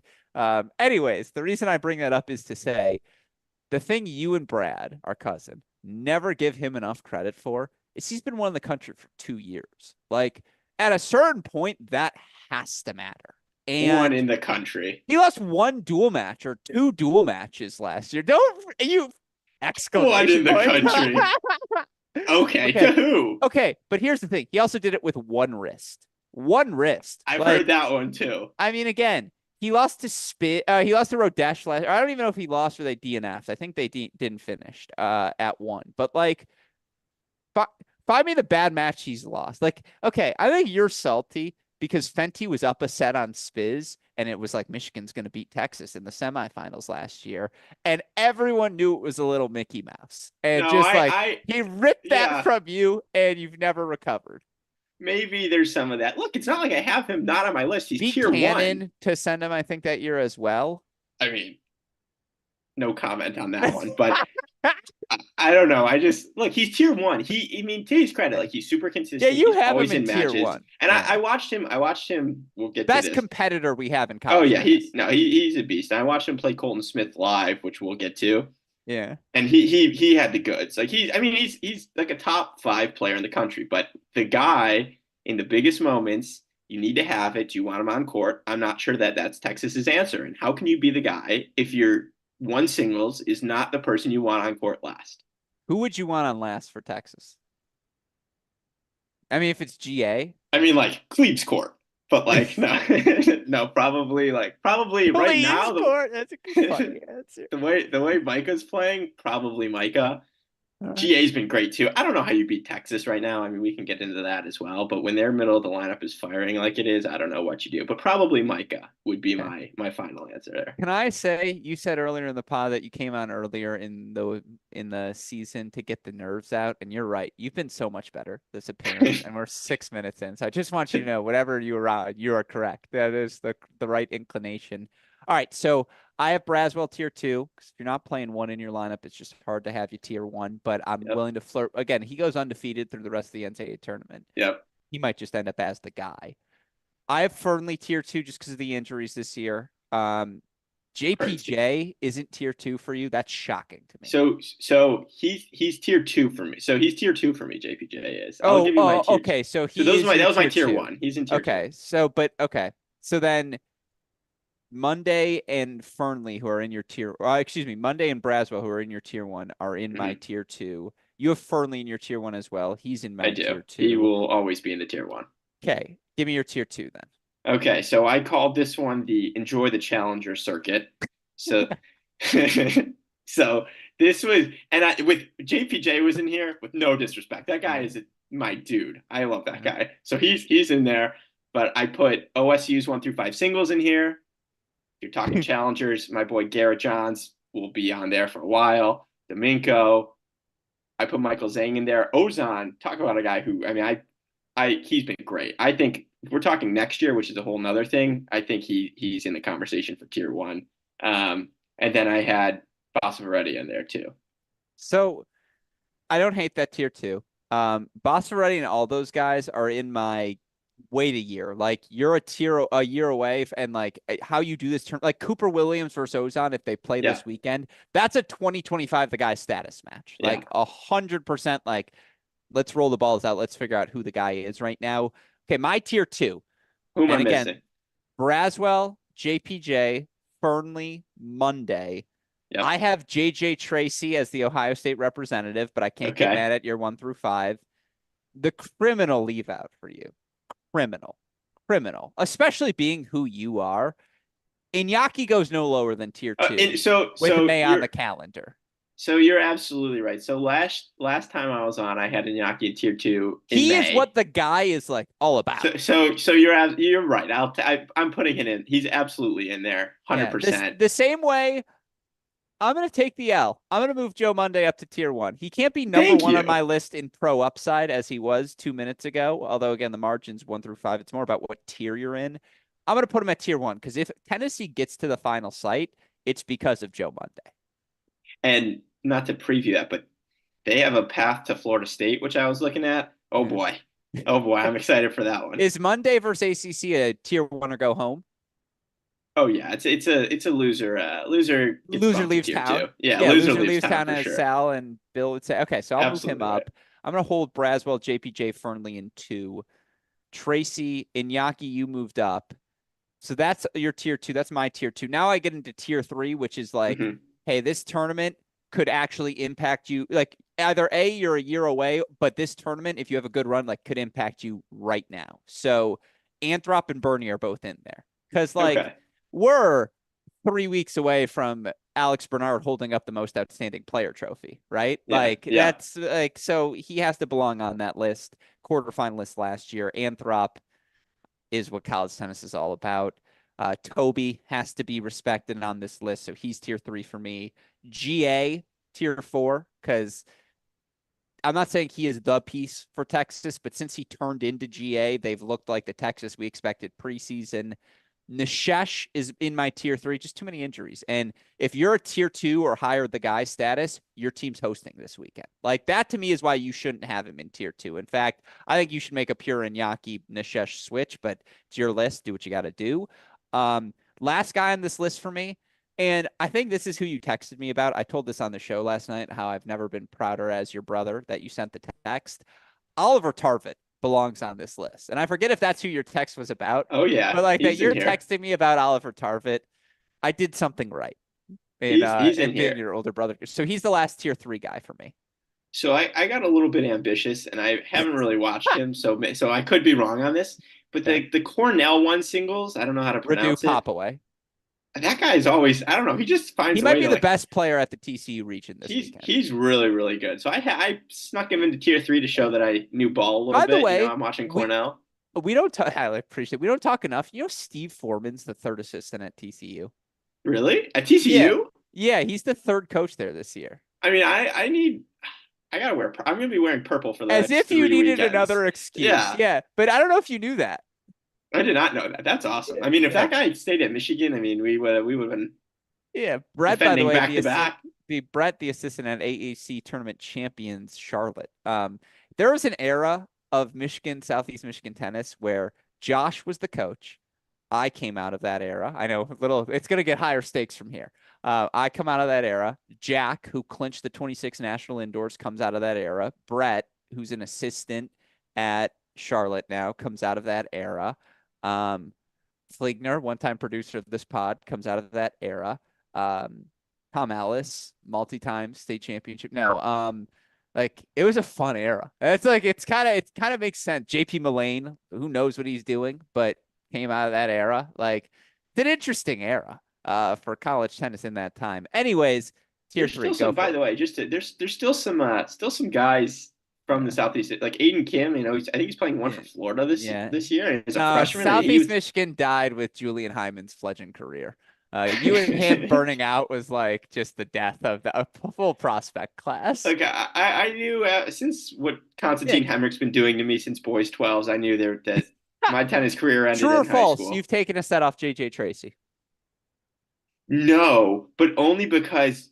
anyways, the reason I bring that up is to say the thing you and Brad, our cousin, never give him enough credit for is he's been one in the country for 2 years. Like at a certain point, that has to matter. One And in the country. he lost one dual match or two dual matches last year. Don't you One in exclamation the point. country. Okay, Okay. to who? Okay, but here's the thing. He also did it with one wrist. One wrist. I've heard Like, that one too. I mean, again, he lost to he lost to Rodesh last. I don't even know if he lost or they DNF'd. I think they didn't finish at one. But like, fi find me the bad match he's lost. Like, okay, I think you're salty because Fenty was up a set on Spiz, and it was like Michigan's going to beat Texas in the semifinals last year, and everyone knew it was a little Mickey Mouse, and No, just like I, he ripped that yeah. from you, and you've never recovered. Maybe there's some of that. Look, it's not like I have him not on my list. He's Beat tier one. Cannon to send him, I think, that year as well. I mean, no comment on that one, but I don't know. I just look, he's tier one. I mean, to his credit, like he's super Yeah, consistent. you He's have him always in in tier matches. one. And Yeah. I watched him. We'll get to Best this. competitor we have in Oh college yeah, tennis. he's a beast. I watched him play Colton Smith live, which we'll get to. Yeah. And he had the goods. Like I mean, he's like a top 5 player in the country, but the guy in the biggest moments, you need to have it. You want him on court. I'm not sure that that's Texas's answer. And how can you be the guy if your one singles is not the person you want on court last? Who would you want on last for Texas? I mean, if it's GA, I mean, like Cleve's court, but like no, no, probably right please, now court. That's a funny answer. the way Micah's playing, probably Micah. All right. GA's been great too. I don't know how you beat Texas right now. I mean, we can get into that as well. But when their middle of the lineup is firing like it is, I don't know what you do. But probably Micah would be Okay. my final answer there. Can I say you said earlier in the pod that you came on earlier in the season to get the nerves out, and you're right. You've been so much better this appearance, and we're 6 minutes in. So I just want you to know, whatever you are on, you are correct. That is the right inclination. All right, so I have Braswell tier two because if you're not playing one in your lineup, it's just hard to have you tier one. But I'm Yep. willing to flirt again. He goes undefeated through the rest of the NCAA tournament. Yep. He might just end up as the guy. I have Fernley tier two just because of the injuries this year. JPJ isn't tier two for you. That's shocking to me. So he's tier two for me. So he's tier two for me. JPJ is. I'll Oh, give you my tier. okay. So So he is that your was my tier tier two. one. He's in tier Okay. two. So, but okay. So then Monday and Fernley, who are in your tier, excuse me, Monday and Braswell, who are in your tier one, are in my tier two. You have Fernley in your tier one as well. He's in I my do. tier He two. will always be in the tier one. Okay. Give me your tier two then. Okay, so I called this one the Enjoy the Challenger circuit. So so this was and I with JPJ was in here with no disrespect. That guy is my dude. I love that guy. So he's in there, but I put OSU's 1 through 5 singles in here. If you're talking challengers, my boy Garrett Johns will be on there for a while. Domingo. I put Michael Zhang in there. Ozan, talk about a guy who he's been great. I think if we're talking next year, which is a whole nother thing, I think he's in the conversation for tier one. And then I had Bosavaretti in there too. So I don't hate that tier two. Bosfaretti and all those guys are in my wait a year. Like you're a year away, and like how you do this turn, like Cooper Williams versus Ozan, if they play Yeah, this weekend, that's a 2025 the guy status match. yeah. Like 100%. Like let's roll the balls out. Let's figure out who the guy is right now. Okay, my tier two, Who am I and again, missing? Braswell, JPJ, Fernley, Monday. Yep. I have JJ Tracy as the Ohio State representative, but I can't get Okay. mad at your 1 through 5. The criminal leave out for you. Criminal. Criminal. Especially being who you are. Iñaki goes no lower than tier two And so with so May on you're the calendar. so you're absolutely right. So last time I was on, I had Iñaki in tier two in He is what May. the guy is like all about. So you're right. I'm putting it in. He's absolutely in there, Yeah. This 100%. the same way I'm going to take the L. I'm going to move Joe Monday up to tier one. He can't be number Thank one on you. my list in pro upside as he was 2 minutes ago. Although, again, the margin's 1 through 5. It's more about what tier you're in. I'm going to put him at tier one because if Tennessee gets to the final site, it's because of Joe Monday. And not to preview that, but they have a path to Florida State, which I was looking at. Oh Mm. boy. Oh boy, I'm excited for that one. Is Monday versus ACC a tier one or go home? Oh yeah, it's a loser. Loser gets Loser bumped to leaves tier two. town. Yeah, Yeah, loser loser leaves leaves town town for as sure. Sal and Bill would say. Okay, so I'll move him Absolutely right. up. I'm going to hold Braswell, JPJ, Fernley in 2. Tracy, Iñaki, you moved up. So that's your tier 2. That's my tier 2. Now I get into tier 3, which is like, Hmm. hey, this tournament could actually impact you. Like either A, you're a year away, but this tournament, if you have a good run, like could impact you right now. So Anthrop and Bernie are both in there. Because like Okay. we're 3 weeks away from Alex Bernard holding up the most outstanding player trophy, right? Yeah. Like Yeah. that's like so he has to belong on that list. Quarterfinalist last year. Anthrop is what college tennis is all about. Toby has to be respected on this list, so he's tier 3 for me. GA tier 4 because I'm not saying he is the piece for Texas, but since he turned into GA, they've looked like the Texas we expected preseason. Nishesh is in my tier 3, just too many injuries. And if you're a tier 2 or higher the guy status, your team's hosting this weekend. Like that to me is why you shouldn't have him in tier 2. In fact, I think you should make a pure Iñaki Nishesh switch, but it's your list. Do what you got to do. Last guy on this list for me, and I think this is who you texted me about. I told this on the show last night, how I've never been prouder as your brother that you sent the text. Oliver Tarvit belongs on this list. And I forget if that's who your text was about, Oh yeah. but like that He's in you're here. texting me about Oliver Tarvit. I did something right He's in in being here. your older brother. So he's the last tier 3 guy for me. So I got a little bit ambitious, and I haven't really watched him, so I could be wrong on this. But Okay. the Cornell one singles, I don't know how to Radu pronounce it. Popaway. That guy's always, I don't know, he just He finds a might way be to the like best player at the TCU region this weekend. he's really really good. So I snuck him into tier three to show Yeah. that I knew ball a little By the bit. way, I'm watching we Cornell. we don't talk. I appreciate. We don't talk enough. You know, Steve Foreman's the third assistant at TCU. Really? At Yeah, TCU? yeah, he's the third coach there this year. I mean, I gotta wear. I'm gonna be wearing purple for the As next if you three needed weekends. another excuse. Yeah, Yeah, but I don't know if you knew that. I did not know that. That's awesome. Yeah, I mean, if yeah, that guy stayed at Michigan, I mean, we would have been yeah. Brett, by the defending way, back to back. the assistant at AAC tournament champions Charlotte. There was an era of Michigan, Southeast Michigan tennis where Josh was the coach. I came out of that era. I know it's going to get higher stakes from here. I come out of that era. Jack, who clinched the 26 national indoors, comes out of that era. Brett, who's an assistant at Charlotte now, comes out of that era. Fligner, one-time producer of this pod, comes out of that era. Tom Ellis, multi-time state championship. No, like it was a fun era. It's like it kind of makes sense. JP Mullane, who knows what he's doing, but came out of that era. Like, it's an interesting era for college tennis in that time. Anyways, tier There's three, still go some, for by it. the way, there's still some guys from the Yeah. Southeast, like Aiden Kim. I think he's playing one Yeah. for Florida Yeah. this year, and he's a No, freshman. I mean, he Southeast was. Michigan died with Julian Hyman's fledgling career. You and him burning out was like just the death of the full prospect class. Like I knew since what Yeah. Constantine Hemrick's been doing to me since boys 12s, I knew there that my tennis career ended True or in high false? school. You've taken a set off JJ Tracy. No, but only because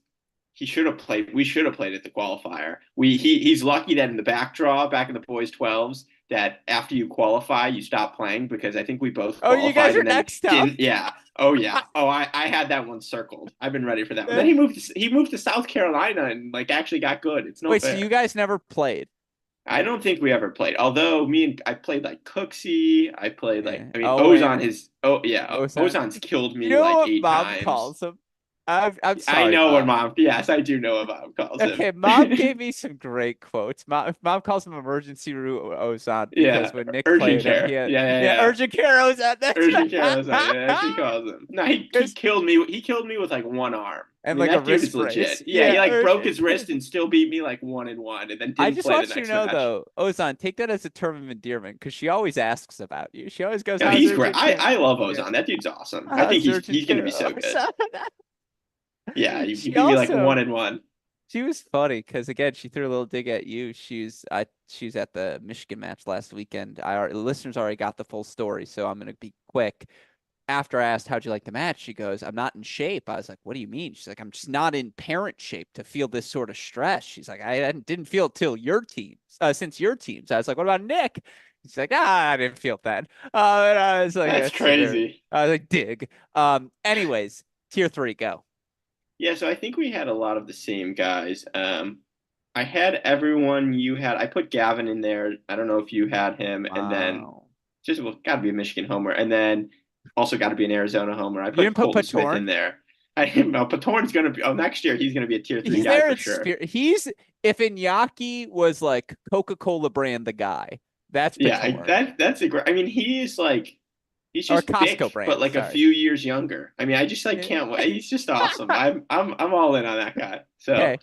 he should have played. We should have played at the qualifier. He's lucky that in the back draw back in the boys 12s that after you qualify you stop playing because I think we both Oh, you guys qualified are and then next up. didn't. Yeah. Oh yeah. Oh, I had that one circled. I've been ready for that one. Then he moved to South Carolina and like actually got good. It's no Wait, fair. so you guys never played? I don't think we ever played. Although I played like Cooksey. I played like Yeah. I mean Owen. Ozon his oh yeah Ozan. Ozon's killed You me know like what 8 mom times. calls him? I'm I sorry, know what mom. mom. Yes, I do know what mom calls him. Okay, mom gave me some great quotes. Mom calls him emergency room Ozon Yeah, because when Nick urgent played him, care. Yeah. urgent care Ozon. That's Urgent care right. was like, yeah, she calls him. No, he killed me. He killed me with like one arm. I And mean, like a that dude wrist is legit. brace. Yeah, he Yeah, like broke urgent. his wrist and still beat me like 1-1, and then I didn't just play the want you to next know match. though, Ozon, take that as a term of endearment because she always asks about you. She always goes, No, "How's he's great. urgent care?" I love Yeah, Ozon. That dude's awesome. I think how's urgent he's gonna care, be so good. Ozon? Yeah, he She beat me like also 1-1. She was funny because again, she threw a little dig at you. She's at the Michigan match last weekend. The listeners already got the full story, so I'm gonna be quick. After I asked how'd you like the match, she goes, "I'm not in shape." I was like, "What do you mean?" She's like, "I'm just not in parent shape to feel this sort of stress." She's like, "I didn't feel it till your teams, since your teams." I was like, "What about Nick?" She's like, "Ah, I didn't feel that." And I was like, That's "That's a very," crazy. I was like, "Dig." Anyways, tier three, go. Yeah, so I think we had a lot of the same guys. I had everyone you had. I put Gavin in there. I don't know if you had him, and then Wow. just well, got to be a Michigan homer, and then also got to be an Arizona homer. I You put didn't put Colton Smith in Patorn? there. I didn't know Patorn's gonna be. Oh, next year he's gonna be a tier 3 He's guy there for in sure. spirit. If Iñaki was like Coca-Cola brand the guy, that's Yeah, Patorn. that's a great. I mean, he's Or just Costco Vic, but brand, like a sorry. few years younger. I mean, I just like Yeah. can't wait. He's just awesome. I'm all in on that guy. So Okay.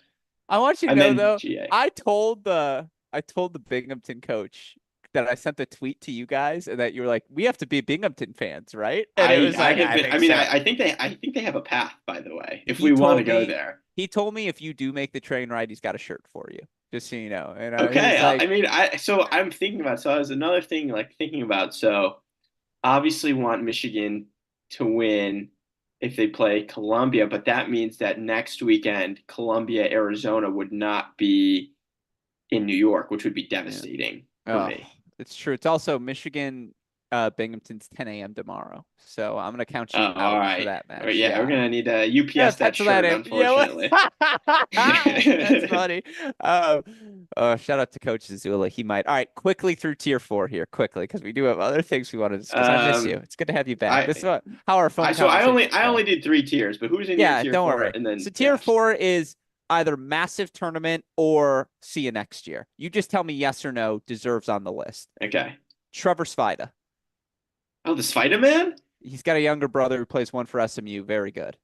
I want you to and know then though, GA. I told the Binghamton coach that I sent the tweet to you guys and that you were like, we have to be Binghamton fans, right? And it was I like, have I been. think I mean, so. I think they have a path. By the way, if He we want to told go me there. he told me if you do make the train ride, he's got a shirt for you. Just so you know. And Okay, he's like, I mean, I'm thinking about. So as another thing, like thinking about. So obviously want Michigan to win if they play Columbia, but that means that next weekend Columbia, Arizona would not be in New York, which would be yeah. devastating for Oh, me. it's true. It's also Michigan, Binghamton's 10 a.m. tomorrow. So I'm gonna count you All out for right. that All right, match. yeah, we're Yeah. gonna need to Yeah, UPS that pencil that shirt, in. Yeah. unfortunately. That's funny. Um, shout out to Coach Zazula. He might. All right, quickly through tier four here, quickly, because we do have other things we want to discuss. I miss you. Um, It's good to have you back. This is I, how our phone so conversations I go. only did 3 tiers, but who's in your Yeah, tier don't four? worry. And So then tier yeah, four is either massive tournament or see you next year. You just tell me yes or no, deserves on the list. okay. Trevor Svida. Oh, the Spider Man? He's got a younger brother who plays one for SMU. Very good.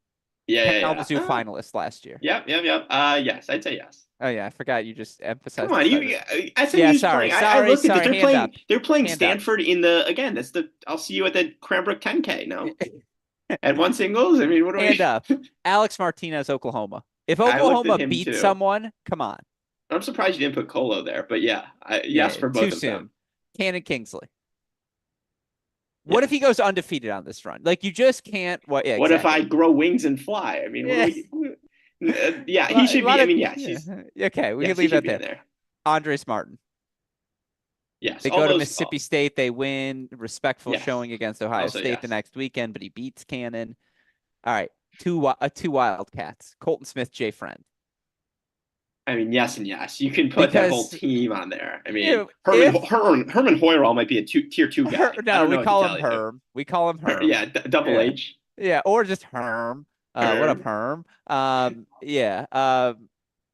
Yeah. Kalamazoo finalist last year. Yep. Yes, I'd say yes. Oh yeah, I forgot you just Come emphasized the on, Spider. Yeah, SMU's sorry, playing. I sorry, looked at this. sorry. Hand up, They're playing hand up. Stanford in the again. That's the. I'll see you at the Cranbrook 10K. No, at one singles. I mean, what do Hand we? up. Alex Martinez, Oklahoma. If I looked at Oklahoma him beats too. someone, come on. I'm surprised you didn't put Colo there, but yeah, yes Yeah, for too both of them. soon. Cannon Kingsley. What if he Yes. goes undefeated on this run? Like you just can't. What? Yeah, What if I exactly. grow wings and fly? I mean, what do Yeah, we? Yeah, he a should be. lot I of. mean, Yeah. Okay, we can yes, he leave should that be in there. there. Andres Martin. Yes, They all go to those. Mississippi State. They win. Respectful Yes, showing against Ohio also State the yes. next weekend, but he beats Cannon. All right, two Wildcats. Colton Smith, Jay Friend. I mean, yes and yes. You can put that whole Because team on there. I mean, if, if Herman Hoyerall might be a tier 2 guy. I no, don't we know what to call him tell you. Herm. We call him Herm. Yeah, double Yeah. H. Yeah, or just Herm. What up, Herm. Herm? Yeah.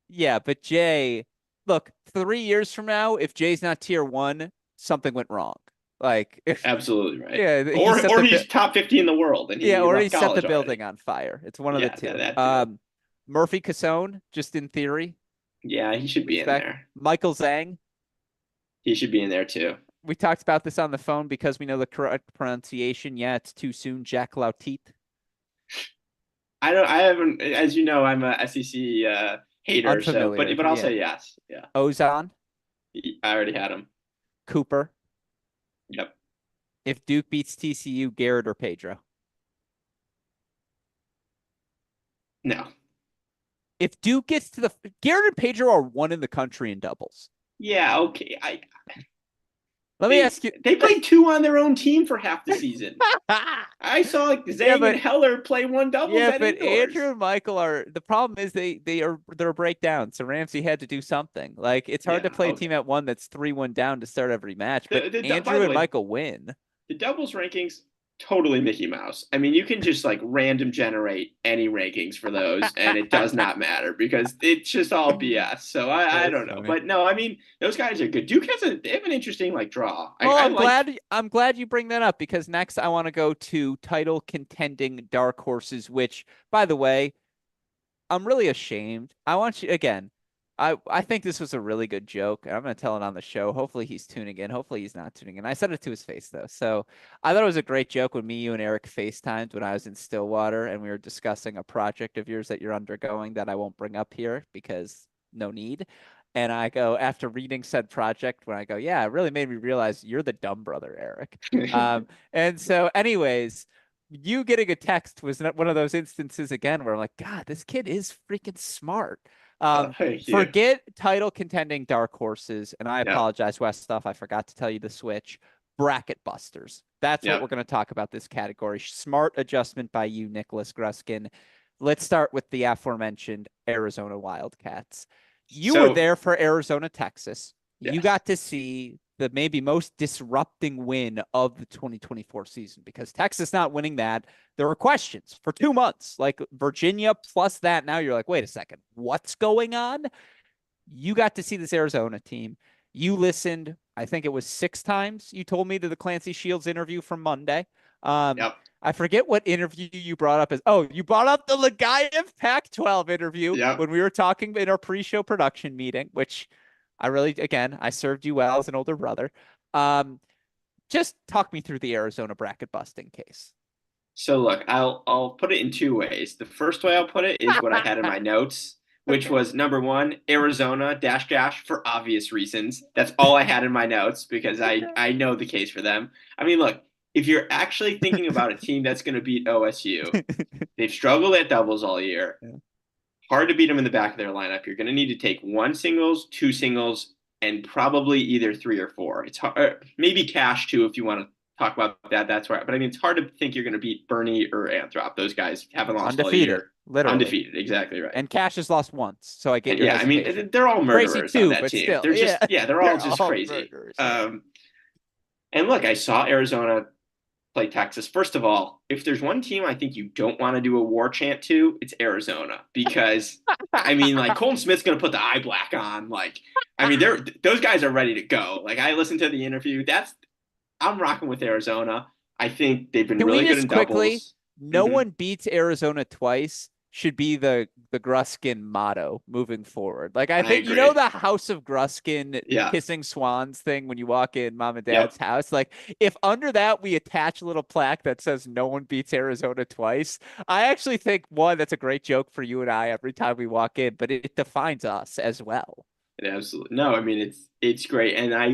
Yeah, but Jay, look, 3 years from now, if Jay's not tier one, something went wrong. Like, if, Absolutely right. yeah, he set Or the he's top 50 in the world and yeah, he or he left set the college building already. on fire. It's one of the Yeah, two. that too. Murphy Cassone, just in theory, Yeah, he should be in respect. there. Michael Zhang. He should be in there too. We talked about this on the phone because we know the correct pronunciation. Yeah, it's too soon. Jack Lautit. I haven't, as you know, I'm a SEC hater, so Unfamiliar. but I'll Yeah. say yes. Yeah. Ozon, I already had him. Cooper. Yep. If Duke beats TCU, Garrett or Pedro. No. If Duke gets to the Garrett and Pedro are one in the country in doubles. Yeah, okay. Let me ask you. They played two on their own team for half the season. I saw like Zhang and Heller play one doubles at but indoors. Andrew and Michael are the problem is they're breakdown. So Ramsey had to do something. Like it's hard to play a team at one that's 3-1 down to start every match. But Andrew and Michael win. The doubles rankings totally Mickey Mouse. I mean, you can just like random generate any rankings for those, and it does not matter because it's just all BS. So I don't know, but no, I mean those guys are good. Duke they have an interesting like draw. Well, I'm glad you bring that up because next I want to go to title contending dark horses, which by the way, I'm really ashamed. I want you again. I think this was a really good joke. I'm going to tell it on the show. Hopefully he's tuning in. Hopefully he's not tuning in. I said it to his face though. So I thought it was a great joke when you and Eric FaceTimed when I was in Stillwater and we were discussing a project of yours that you're undergoing that I won't bring up here because no need. And I go after reading said project when I go, yeah, it really made me realize you're the dumb brother, Eric. And so anyways, you getting a text was one of those instances again where I'm like, God, this kid is freaking smart. Forget title contending dark horses, and I apologize, West stuff. I forgot to tell you the switch. Bracket busters. That's what we're going to talk about this category. Smart adjustment by you, Alex Gruskin. Let's start with the aforementioned Arizona Wildcats. You were there for Arizona, Texas. Yes. You got to see the maybe most disrupting win of the 2024 season because Texas not winning that. There were questions for 2 months, like Virginia plus that. Now you're like, wait a second, what's going on? You got to see this Arizona team. You listened, I think it was 6 times. You told me to the Clancy Shields interview from Monday. I forget what interview you brought up as. Oh, you brought up the Legayev Pac-12 interview when we were talking in our pre-show production meeting, which I really, again, I served you well as an older brother. Just talk me through the Arizona bracket busting case. So look, I'll put it in 2 ways. The first way I'll put it is what I had in my notes, which was number 1, Arizona -- for obvious reasons. That's all I had in my notes because I know the case for them. I mean, look, if you're actually thinking about a team that's going to beat OSU, they've struggled at doubles all year. Yeah. Hard to beat them in the back of their lineup. You're going to need to take 1 singles, 2 singles, and probably either 3 or 4. It's hard, maybe Cash too if you want to talk about that. That's right. But I mean, it's hard to think you're going to beat Bernie or Anthrop. Those guys haven't lost all year. Literally undefeated. Exactly right. And Cash has lost once, so I get your hesitation. I mean, they're all murderers too, on that team. Still, they're just they're all just crazy. Murderers. And look, I saw Arizona play Texas. First of all, if there's one team I think you don't want to do a war chant to, it's Arizona because I mean, like Colton Smith's going to put the eye black on. Like, I mean, those guys are ready to go. Like, I listened to the interview. I'm rocking with Arizona. I think they've been really good in doubles. No one beats Arizona twice should be the Gruskin motto moving forward. Like I think the House of Gruskin kissing swans thing when you walk in mom and dad's house. Like if under that we attach a little plaque that says no one beats Arizona twice, I actually think that's a great joke for you and I every time we walk in, but it defines us as well. Absolutely. No, I mean it's great. And I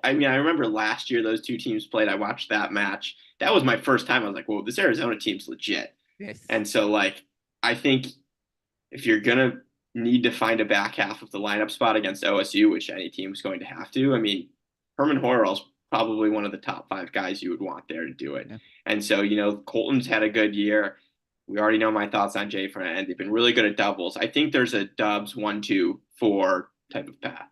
remember last year those 2 teams played. I watched that match. That was my first time. I was like, whoa, this Arizona team's legit. Yes. And so like I think if you're gonna need to find a back half of the lineup spot against OSU, which any team is going to have to, I mean, Herman Horrell's probably one of the top 5 guys you would want there to do it. Yeah. And so, Colton's had a good year. We already know my thoughts on Jay Friend. They've been really good at doubles. I think there's a Dubs 1-2-4 type of path.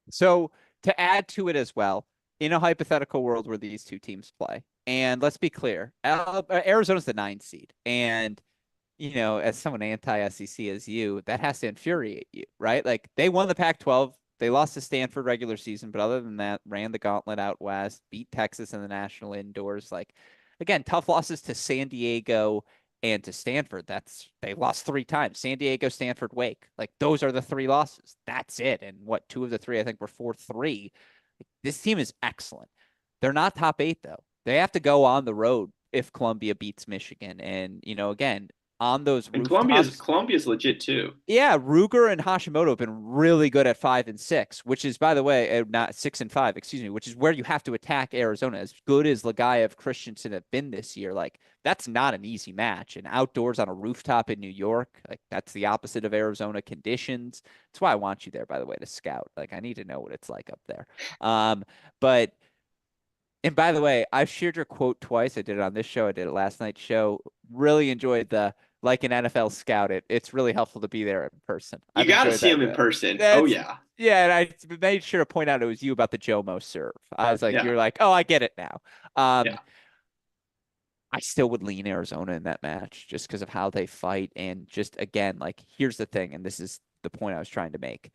So to add to it as well, in a hypothetical world where these 2 teams play, and let's be clear, Arizona's the 9 seed, and as someone anti-SEC as you, that has to infuriate you, right? Like they won the Pac-12 They lost to Stanford regular season, but other than that, ran the gauntlet out west, beat Texas in the national indoors. Like, again, tough losses to San Diego and to Stanford. They lost 3 times. San Diego, Stanford, Wake. Like, those are the 3 losses. That's it. And what, 2 of the 3, I think, were 4-3. This team is excellent. They're not top 8, though. They have to go on the road if Columbia beats Michigan. And, again, on those And rooftops. Columbia's legit too. Yeah, Ruger and Hashimoto have been really good at 5 and 6, which is, by the way, not 6 and 5, excuse me, which is where you have to attack Arizona. As good as Lagayev, Christensen have been this year, like, that's not an easy match. And outdoors on a rooftop in New York, like, that's the opposite of Arizona conditions. That's why I want you there, by the way, to scout. Like, I need to know what it's like up there. But and by the way, I've shared your quote twice. I did it on this show. I did it last night's show. Really enjoyed the like an NFL scout. It's really helpful to be there in person. You I've got to enjoyed see that. him in person. Oh That's, yeah. yeah, and I made sure to point out it was you about the Jomo serve. I was like, Yeah. you're like, oh, I get it now. Yeah. I still would lean Arizona in that match just because of how they fight. And just again, like, here's the thing, and this is the point I was trying to make.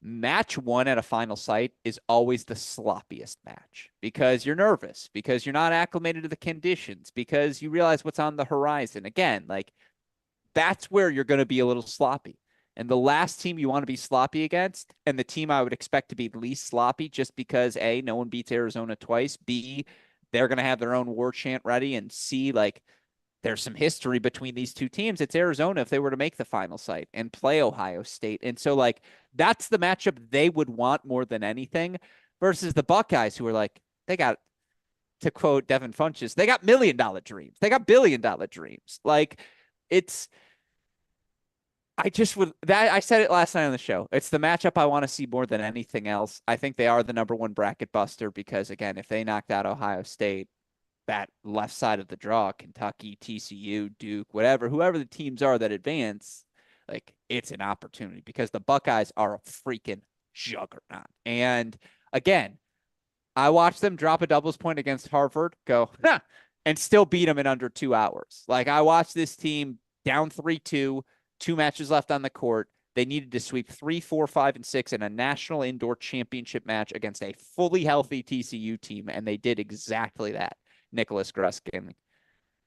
Match 1 at a final site is always the sloppiest match because you're nervous, because you're not acclimated to the conditions, because you realize what's on the horizon. Again, like, that's where you're going to be a little sloppy. And the last team you want to be sloppy against, and the team I would expect to be least sloppy just because A, no one beats Arizona twice, B, they're going to have their own war chant ready, and C, like, there's some history between these 2 teams. It's Arizona if they were to make the final site and play Ohio State. And so, like, that's the matchup they would want more than anything versus the Buckeyes, who are like, they got, to quote Devin Funches, they got $1 million dreams. They got $1 billion dreams. Like, I said it last night on the show. It's the matchup I want to see more than anything else. I think they are the number 1 bracket buster because, again, if they knocked out Ohio State, that left side of the draw, Kentucky, TCU, Duke, whoever the teams are that advance, like, it's an opportunity because the Buckeyes are a freaking juggernaut. And again, I watched them drop a doubles point against Harvard, go, and still beat them in under 2 hours. Like, I watched this team down 3-2, 2 matches left on the court. They needed to sweep 3, 4, 5, and 6 in a national indoor championship match against a fully healthy TCU team, and they did exactly that. Nicholas Gruskin.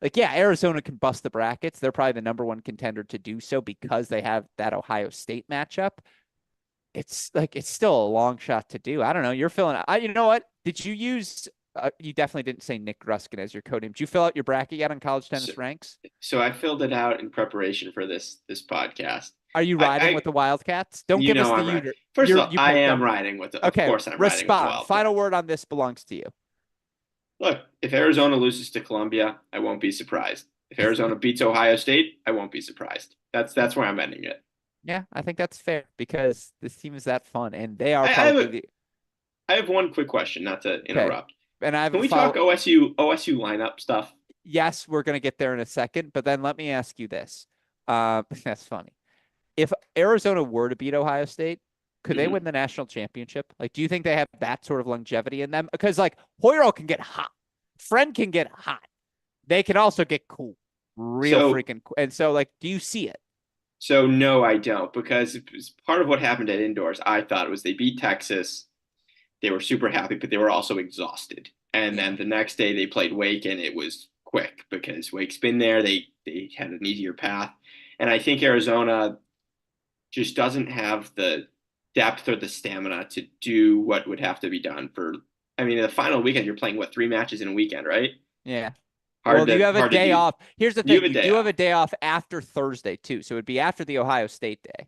Like, yeah, Arizona can bust the brackets. They're probably the number 1 contender to do so because they have that Ohio State matchup. It's like, it's still a long shot to do. I don't know. You're feeling, you know what? Did you use, you definitely didn't say Nick Gruskin as your code name. Did you fill out your bracket yet on College Tennis Ranks? So I filled it out in preparation for this podcast. Are you riding with the Wildcats? Don't you give us know the I'm user. First of all, You I picked am them. riding with the, Okay, of course I'm riding with the respond. Wildcats. Final word on this belongs to you. Look, if Arizona loses to Columbia, I won't be surprised. If Arizona beats Ohio State, I won't be surprised. That's where I'm ending it. Yeah, I think that's fair because this team is that fun, and they are I have one quick question, not to interrupt. Okay. And I have Can we talk OSU lineup stuff? Yes, we're going to get there in a second, but then let me ask you this. That's funny. If Arizona were to beat Ohio State, could they win the national championship? Like, do you think they have that sort of longevity in them? Because, like, Hoyer can get hot. Friend can get hot. They can also get cool. Freaking cool. And so, like, do you see it? So, no, I don't. Because part of what happened at indoors, I thought, was they beat Texas. They were super happy, but they were also exhausted. And then the next day they played Wake, and it was quick because Wake's been there. They had an easier path. And I think Arizona just doesn't have the depth or the stamina to do what would have to be done the final weekend, you're playing, 3 matches in a weekend, right? Yeah. You have a day off. Here's the thing. You do have a day off after Thursday, too. So it'd be after the Ohio State day.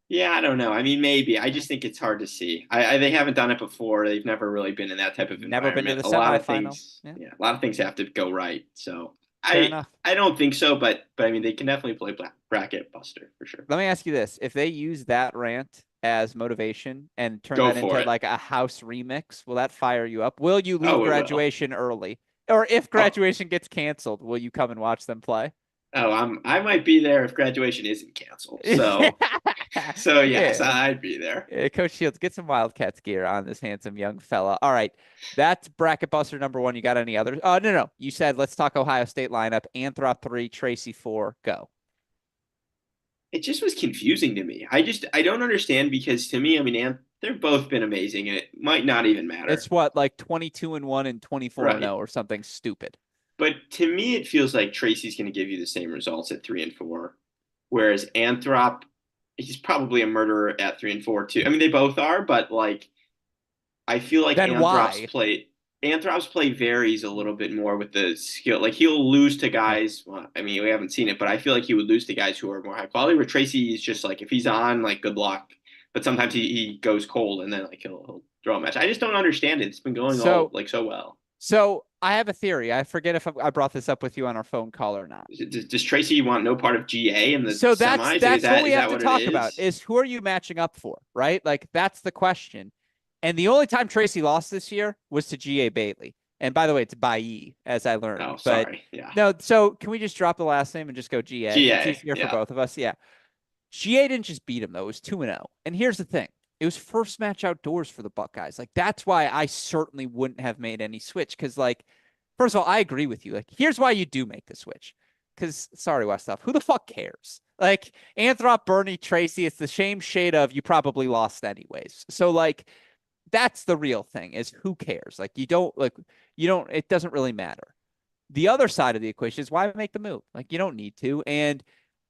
Yeah, I don't know. I mean, maybe. I just think it's hard to see. They haven't done it before. They've never really been in that type of environment. Never been to the a lot of semifinal. things, a lot of things have to go right. So Fair enough. I don't think so, but I mean, they can definitely play bracket buster for sure. Let me ask you this: if they use that rant as motivation and turn that into like a house remix, will that fire you up? Will you leave graduation early, or if graduation gets canceled, will you come and watch them play? Oh, I might be there if graduation isn't canceled. So yes, yeah. I'd be there. Coach Shields, get some Wildcats gear on this handsome young fella. All right, that's bracket buster number 1. You got any others? Oh, no. You said let's talk Ohio State lineup. Anthrop 3, Tracy 4, go. it just was confusing to me. I don't understand because to me, I mean, they've both been amazing, and it might not even matter. It's what, like 22-1 and 24-0 Right. or something stupid. But to me, it feels like Tracy's going to give you the same results at 3 and 4, whereas Anthrop, he's probably a murderer at 3 and 4 too. I mean, they both are, but like I feel like Then why? Anthrop's play varies a little bit more with the skill. Like he'll lose to Yeah. guys. Well, I mean, we haven't seen it, but I feel like he would lose to guys who are more high quality. Where Tracy is just like if he's on, like good luck. But sometimes he goes cold and then like he'll throw a match. I just don't understand it. It's been going all So like so well. so I have a theory. I forget if I brought this up with you on our phone call or not. Does Tracy want no part of GA in the So that's semis? Like, that's what we is have that to what it talk about is? is who are you matching up for, right? Like that's the question. And the only time Tracy lost this year was to GA Bailey. And by the way, it's Bailly, as I learned. Oh, But sorry. Yeah. no, so can we just drop the last name and just go GA? It's GA. easier for Yeah. both of us. Yeah. GA didn't just beat him though. It was 2-0. And here's the thing. It was first match outdoors for the Buckeyes. Like that's why I certainly wouldn't have made any switch. Cause like, first of all, I agree with you. Like, here's why you do make the switch. Cause sorry, Westhoff, who the fuck cares? Like Anthrop, Bernie, Tracy, it's the same shade of you probably lost anyways. So like that's the real thing is who cares? Like you don't it doesn't really matter. The other side of the equation is why make the move? Like you don't need to. And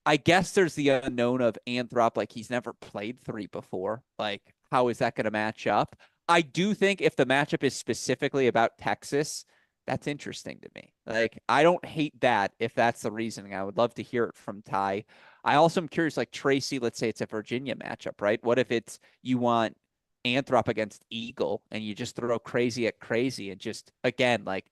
I guess there's the unknown of Anthrop. Like he's never played three before. Like, how is that going to match up? I do think if the matchup is specifically about Texas, that's interesting to me. Like, I don't hate that if that's the reasoning. I would love to hear it from Ty. I also am curious, like Tracy, let's say it's a Virginia matchup, right? What if it's you want Anthrop against Eagle and you just throw crazy at crazy and just again, like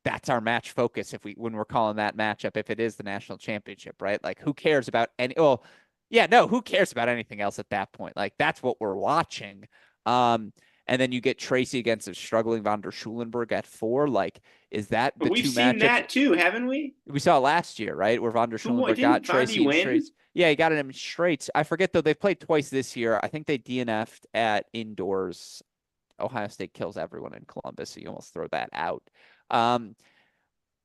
that's our match focus if we when we're calling that matchup if it is the national championship, right? Like who cares about any well, yeah, no, who cares about anything else at that point? Like that's what we're watching. Um and then you get Tracy against a struggling Von der Schulenberg at 4. Like, is that But the we've two seen matchups? that too, haven't we? We saw it last year, right? Where Von der Who Schulenberg got didn't Fondy Tracy in win? straights. Yeah, he got it in straights. I forget though, they've played twice this year. I think they DNF'd at indoors. Ohio State kills everyone in Columbus, so you almost throw that out. Um,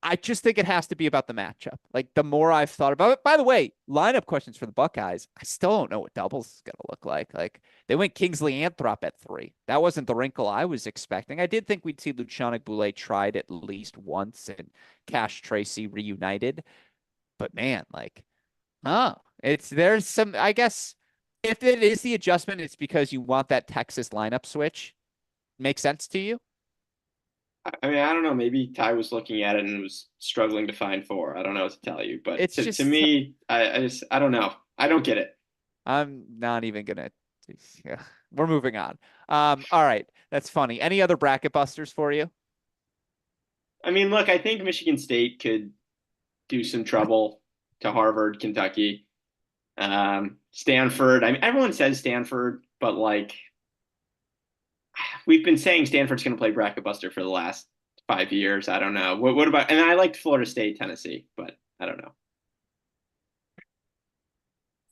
I just think it has to be about the matchup. Like the more I've thought about it, by the way, lineup questions for the Buckeyes, I still don't know what doubles is going to look like. Like they went Kingsley Anthrop at 3. That wasn't the wrinkle I was expecting. I did think we'd see Lucianic Boulet tried at least once and Cash Tracy reunited. But man, like, oh, there's some, I guess if it is the adjustment, it's because you want that Texas lineup switch. Make sense to you? I mean, I don't know. Maybe Ty was looking at it and was struggling to find 4. I don't know what to tell you, but It's to just me, I don't know. I don't get it. I'm not even gonna. Yeah, we're moving on. All right, that's funny. Any other bracket busters for you? I mean, look, I think Michigan State could do some trouble to Harvard, Kentucky, Stanford. I mean, everyone says Stanford, but like we've been saying Stanford's going to play bracket buster for the last 5 years. I don't know. What about? And I liked Florida State, Tennessee, but I don't know.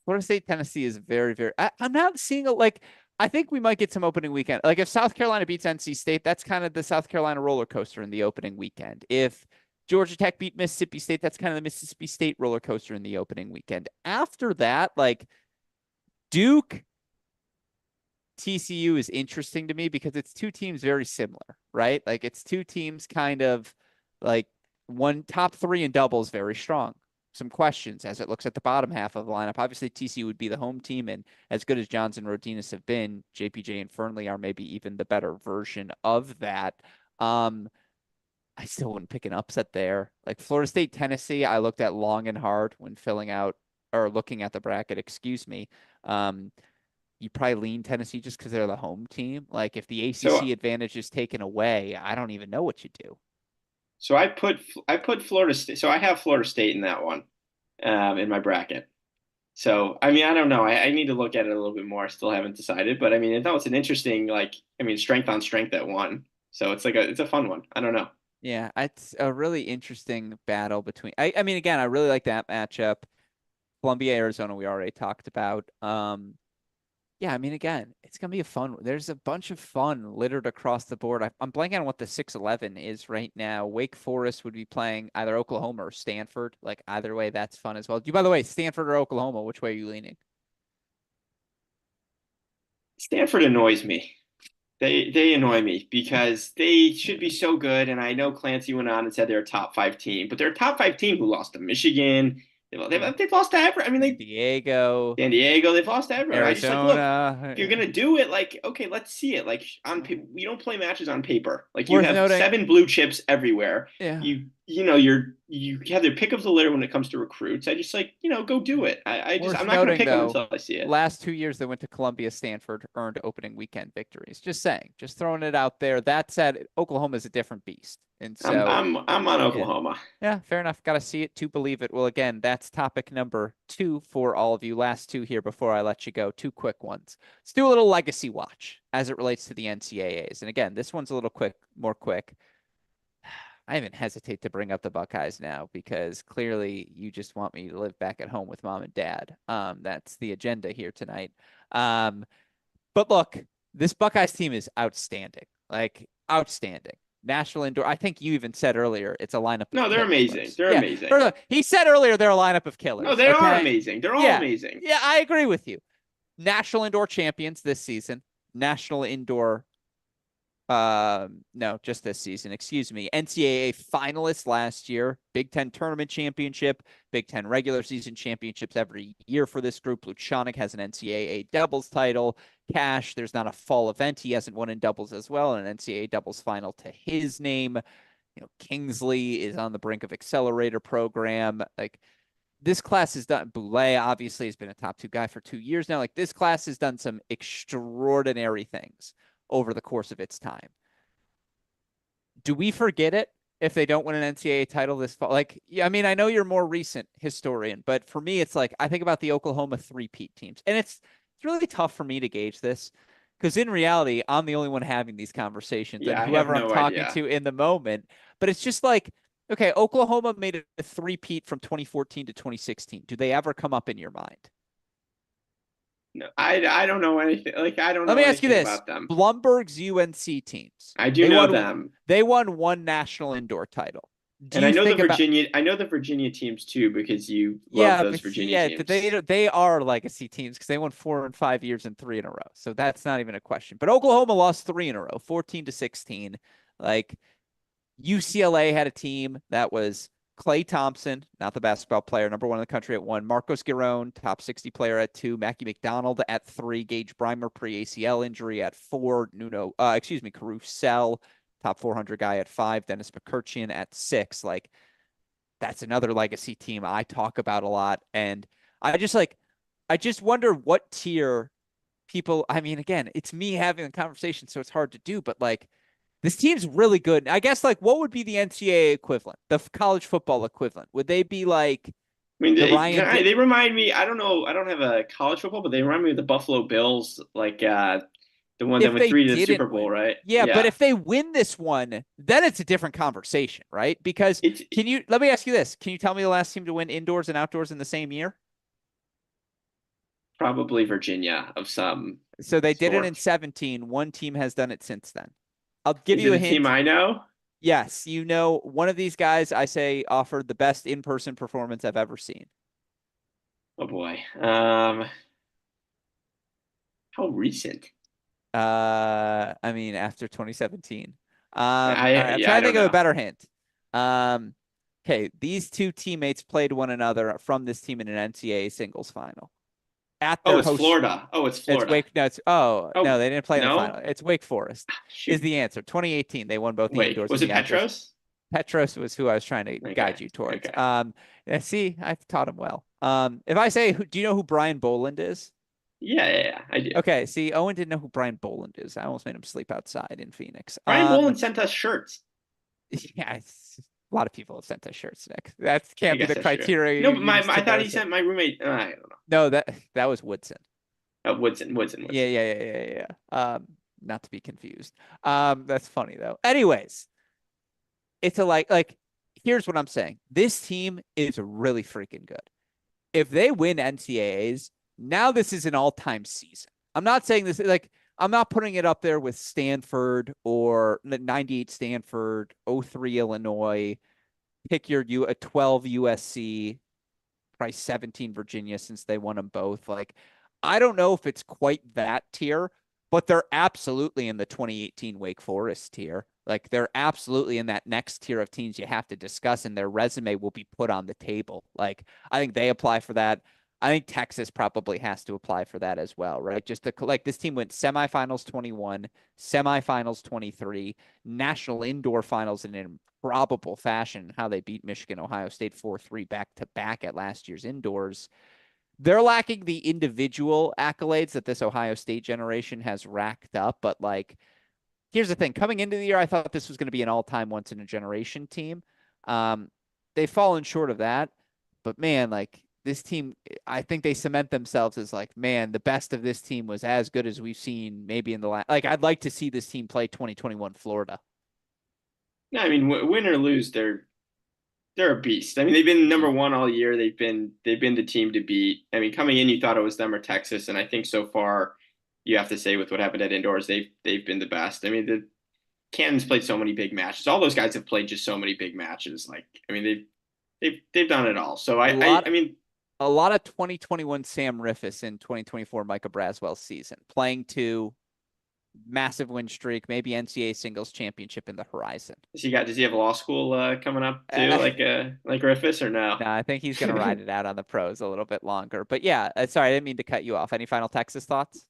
Florida State, Tennessee is very, very. I'm not seeing it like. I think we might get some opening weekend. Like if South Carolina beats NC State, that's kind of the South Carolina roller coaster in the opening weekend. If Georgia Tech beat Mississippi State, that's kind of the Mississippi State roller coaster in the opening weekend. After that, like Duke, TCU is interesting to me because it's two teams very similar, right? Like it's two teams kind of like one top 3 in doubles very strong. Some questions as it looks at the bottom half of the lineup. Obviously, TCU would be the home team, and as good as Johns and Rodinas have been, JPJ and Fernley are maybe even the better version of that. I still wouldn't pick an upset there. Like Florida State, Tennessee, I looked at long and hard when filling out or looking at the bracket, excuse me. Um, you probably lean Tennessee just because they're the home team. Like if the ACC So advantage is taken away, I don't even know what you do. so I put Florida State. So I have Florida State in that one, in my bracket. So I mean, I don't know. I need to look at it a little bit more. I still haven't decided, but I mean, it's an interesting like I mean, strength on strength at one. So it's a fun one. I don't know. Yeah, it's a really interesting battle between. I mean, again, I really like that matchup. Columbia, Arizona, we already talked about. Yeah, I mean, again, it's gonna be a fun. There's a bunch of fun littered across the board. I'm blanking on what the 6-11 is right now. Wake Forest would be playing either Oklahoma or Stanford. Like either way, that's fun as well. You, by the way, Stanford or Oklahoma, which way are you leaning? Stanford annoys me. They annoy me because they should be so good. And I know Clancy went on and said they're a top five team, but they're a top five team who lost to Michigan. Yeah. They've lost to every. I mean, San they Diego, San Diego. They've lost to everyone. I just like look. Arizona. If you're gonna do it, like okay, let's see it. Like on we don't play matches on paper. Like you Worth have noting. seven blue chips everywhere. Yeah. You know you have the pick of the litter when it comes to recruits. I just like go do it. Worth I'm not gonna noting, pick them though, until I see it. last 2 years they went to Columbia, Stanford earned opening weekend victories. Just saying, just throwing it out there. That said, Oklahoma is a different beast. And so, I'm on yeah, Oklahoma. yeah, fair enough. Got to see it to believe it. Well, again, that's topic number 2 for all of you. Last 2 here before I let you go. 2 quick ones. Let's do a little legacy watch as it relates to the NCAAs. And again, this one's a little more quick. I even hesitate to bring up the Buckeyes now because clearly you just want me to live back at home with mom and dad. That's the agenda here tonight. But look, this Buckeyes team is outstanding, like outstanding. National indoor. I think you even said earlier it's a lineup of No, they're amazing. killers. They're Yeah, amazing. he said earlier they're a lineup of No, killers. they are Okay, amazing. They're all yeah, amazing. yeah, I agree with you. National indoor champions this season. National indoor no, just this season. Excuse me. NCAA finalists last year, Big Ten tournament championship, Big Ten regular season championships every year for this group. Luchanik has an NCAA doubles title. Cash, there's not a fall event. He hasn't won in doubles as well, and an NCAA doubles final to his name. Kingsley is on the brink of accelerator program. Like this class has done. Boulay obviously has been a top 2 guy for 2 years now. Like this class has done some extraordinary things over the course of its time. Do we forget it if they don't win an NCAA title this fall? Like, yeah, I mean, I know you're more recent historian, but for me, it's like I think about the Oklahoma three-peat teams, and it's really tough for me to gauge this because in reality, I'm the only one having these conversations, and Yeah, I have whoever I'm no talking idea. to in the moment. But it's just like, okay, Oklahoma made a three-peat from 2014 to 2016. Do they ever come up in your mind? No, I don't know anything. Like I don't Let know me ask you anything this: about them. Blumberg's UNC teams. I do They know won. them. They won one national indoor title. Do And I you know the think about? Virginia I know the Virginia teams too because you love Yeah, those but Virginia yeah, teams. they are legacy teams because they won 4 and 5 years and 3 in a row. So that's not even a question. But Oklahoma lost 3 in a row, 14 to 16. Like UCLA had a team that was Clay Thompson, not the basketball player, number 1 in the country at 1. Marcos Giron, top 60 player at 2. Mackie McDonald at 3. Gage Breimer, pre-ACL injury at 4. Caruso, top 400 guy at 5. Dennis McCurcheon at 6. Like that's another legacy team I talk about a lot. And I just like, I just wonder what tier people, I mean, again, it's me having a conversation, so it's hard to do, but like, this team's really good. I guess like what would be the NCAA equivalent, the college football equivalent? Would they be like I mean, the Ryan? they remind me. I don't know. I don't have a college football, but they remind me of the Buffalo Bills, like the one that If went they three to the didn't Super Bowl, win, right? yeah, but Yeah. if they win this one, then it's a different conversation, right? Because It's let me ask you this: can you tell me the last team to win indoors and outdoors in the same year? probably Virginia of some So they did it in sort. 17. One team has done it since then. I'll give Is you it a a team hint. I know? Yes, one of these guys I say offered the best in-person performance I've ever seen. Oh boy. How recent? I mean after 2017. All right, I'm Yeah, I trying to don't think of a know. better hint. Um, okay, these 2 teammates played one another from this team in an NCAA singles final at Oh, their it's host. Florida. Oh, it's It's Florida. Wake. No, no, Oh, they didn't play in the final. no? It's Wake Forest is Shoot. the answer. 2018, they won both the Wait, indoors was and it the outdoors. Petros? Petros was who I was trying to Okay. guide you towards. Okay. Yeah, see, I've taught him well. If I say, do you know who Brian Boland is? Yeah, I do. Okay, see, Owen didn't know who Brian Boland is. I almost made him sleep outside in Phoenix. Brian Boland sent us shirts. Yeah, a lot of people have sent us shirts, Nick. That I can't be guess the that's true. criteria No, you but use I to thought he notice it. sent my roommate. I don't know. No, that was Woodson. Woodson. Yeah. Not to be confused. That's funny though. Anyways, it's a like here's what I'm saying. This team is really freaking good. If they win NCAAs, now this is an all-time season. I'm not saying this like I'm not putting it up there with Stanford or 98 Stanford, '03 Illinois, pick your U a 12 USC, probably 17 Virginia since they won them both. Like, I don't know if it's quite that tier, but they're absolutely in the 2018 Wake Forest tier. Like, they're absolutely in that next tier of teams you have to discuss, and their resume will be put on the table. Like, I think they apply for that. I think Texas probably has to apply for that as well, right? Just to like this team went semifinals 21, semifinals 23, national indoor finals in an improbable fashion, how they beat Michigan, Ohio State 4-3 back to back at last year's indoors. They're lacking the individual accolades that this Ohio State generation has racked up, but like here's the thing. Coming into the year, I thought this was going to be an all-time once in a generation team. Um, they've fallen short of that, but man, like this team, I think they cement themselves as like, man, the best of this team was as good as we've seen maybe in the last. Like, I'd like to see this team play 2021 Florida. No, I mean, win or lose, they're a beast. I mean, they've been Yeah. number one all year. They've been the team to beat. I mean, coming in, you thought it was them or Texas, and I think so far, you have to say with what happened at indoors, they've been the best. I mean, the Cannon's played so many big matches. All those guys have played just so many big matches. Like, I mean, they've done it all. So A I lot mean, a lot of 2021 Sam Riffis in 2024 Micah Braswell season, playing to massive win streak, maybe NCAA singles championship in the horizon. does he have law school coming up too, Uh, like Rifus or no? no, I think he's going to ride it out on the pros a little bit longer. But yeah, sorry, I didn't mean to cut you off. Any final Texas thoughts?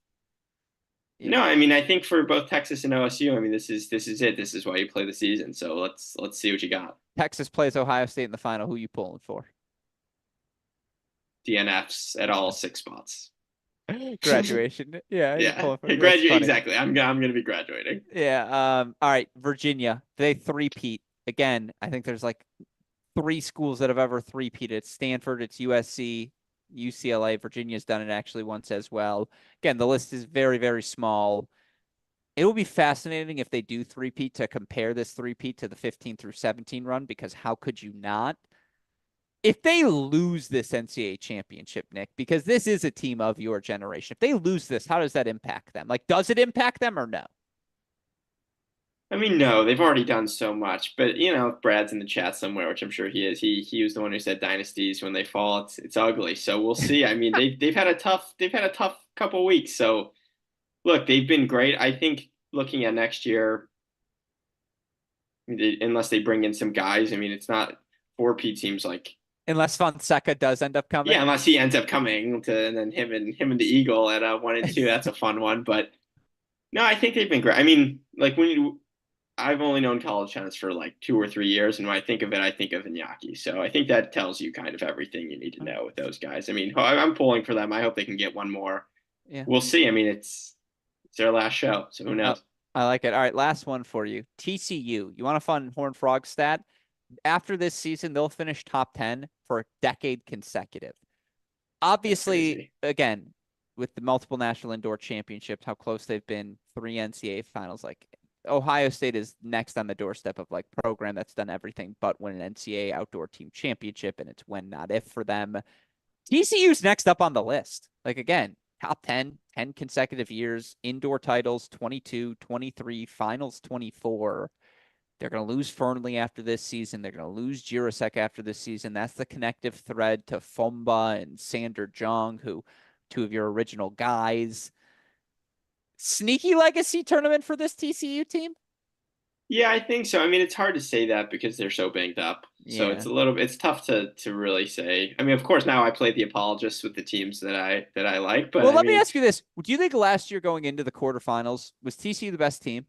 Yeah. No, I mean, I think for both Texas and OSU, I mean, this is it. This is why you play the season. So let's see what you got. Texas plays Ohio State in the final. Who you pulling for? DNFs at all 6 spots. Graduation. Yeah, you're Yeah, pulling for. hey, That's graduate funny. exactly. I'm gonna be graduating. Yeah. All right. Virginia. They three-peat again. I think there's like three schools that have ever three-peated. It's Stanford. It's USC. UCLA. Virginia's done it actually once as well. Again, the list is very, very small. It will be fascinating if they do three-peat to compare this three-peat to the 15 through 17 run, because how could you not? If they lose this NCAA championship, Nick, because this is a team of your generation, if they lose this, how does that impact them? Like, does it impact them or no? I mean, no, they've already done so much, but Brad's in the chat somewhere, which I'm sure he is. He was the one who said dynasties when they fall, it's ugly. So we'll see. I mean, they've had a tough couple weeks. So look, they've been great. I think looking at next year, unless they bring in some guys, I mean, it's not 4P teams like Unless Fonseca does end up yeah, coming. unless he ends up coming to and then him and the Eagle at 1 and 2, that's a fun one. But no, I think they've been great. I mean, like I've only known college tennis for like 2 or 3 years, and when I think of it, I think of Iñaki. So I think that tells you kind of everything you need to know with those guys. I mean, I'm pulling for them. I hope they can get one more. Yeah. We'll see. I mean, it's their last show, so who knows? I like it. All right, last one for you. TCU. You want a fun Horned Frog stat? After this season, they'll finish top 10 for a decade consecutive. That's Obviously, crazy. again, with the multiple national indoor championships, how close they've been, 3 NCAA finals. Like Ohio State is next on the doorstep of like program that's done everything but win an NCAA outdoor team championship, and it's when not if for them. TCU's next up on the list. Like again, top 10, 10 consecutive years, indoor titles 22, 23, finals 24. They're going to lose Fernley after this season. They're going to lose Jirasek after this season. That's the connective thread to Fomba and Sander Jong, who two of your original guys. Sneaky legacy tournament for this TCU team? Yeah, I think so. I mean, it's hard to say that because they're so banged up. So Yeah. it's tough to really say. I mean, of course, now I play the apologists with the teams that I like, but Well, I let me mean, ask you this. Do you think last year going into the quarterfinals, was TCU the best team?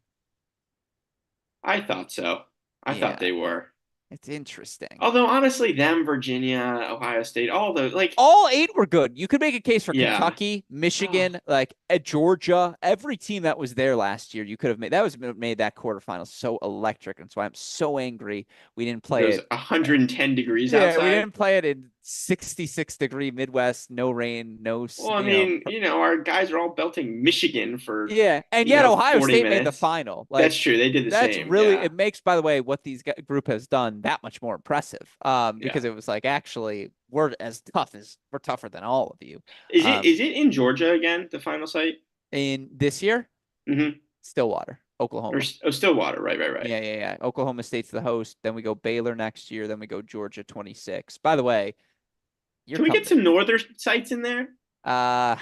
I thought so. I thought Yeah, they were. it's interesting. Although honestly, them, Virginia, Ohio State, all the like, All eight were good. You could make a case for yeah. Kentucky, Oh, Michigan, like at Georgia. Every team that was there last year, you could have made that was made that quarterfinal so electric. And that's why I'm so angry we didn't it play was it. 110 degrees Yeah, we outside. didn't play it in 66-degree Midwest, no rain, no, Well, I mean, our guys are all belting Michigan for, yeah, and yet Ohio 40 State made the minutes. final. That's Like true. They did the that's same. really Yeah. it makes, by the way, what these group has done that much more impressive. Yeah. Because it was like actually we're tougher than all of you. Is it Um, is it in Georgia again, the final site? In this year, Mm-hmm. Stillwater, Oklahoma. Stillwater. Right. Yeah. Oklahoma State's the host. Then we go Baylor next year. Then we go Georgia 26. By the way, you're Can we coming get some northern sites in there? Uh,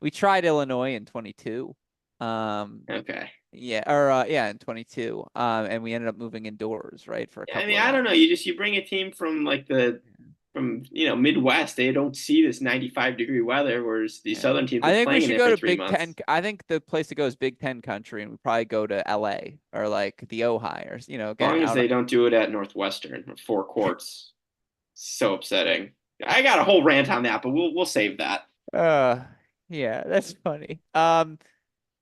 we tried Illinois in 22. Okay. Yeah, or yeah, in 22. And we ended up moving indoors, right, for a I couple mean, of I don't know. rounds. You bring a team from like from Midwest. They don't see this 95-degree weather, whereas the Yeah. southern teams I are think we playing in should it go for to three Big Ten. months. I think the place to go is Big Ten country, and we probably go to LA or like the Ojai or As get long as out. they don't do it at Northwestern or four courts. So upsetting. I got a whole rant on that, but we'll save that. Uh, yeah, that's funny.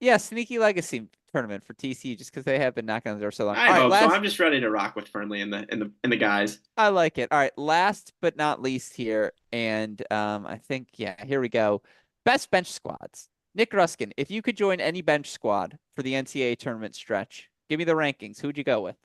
Yeah, sneaky legacy tournament for TCU just because they have been knocking on the door so long. I All right, hope so. last. I'm just ready to rock with Fernley and the guys. I like it. All right, last but not least here, and I think here we go. Best bench squads. Nick Gruskin, if you could join any bench squad for the NCAA tournament stretch, give me the rankings. Who'd you go with?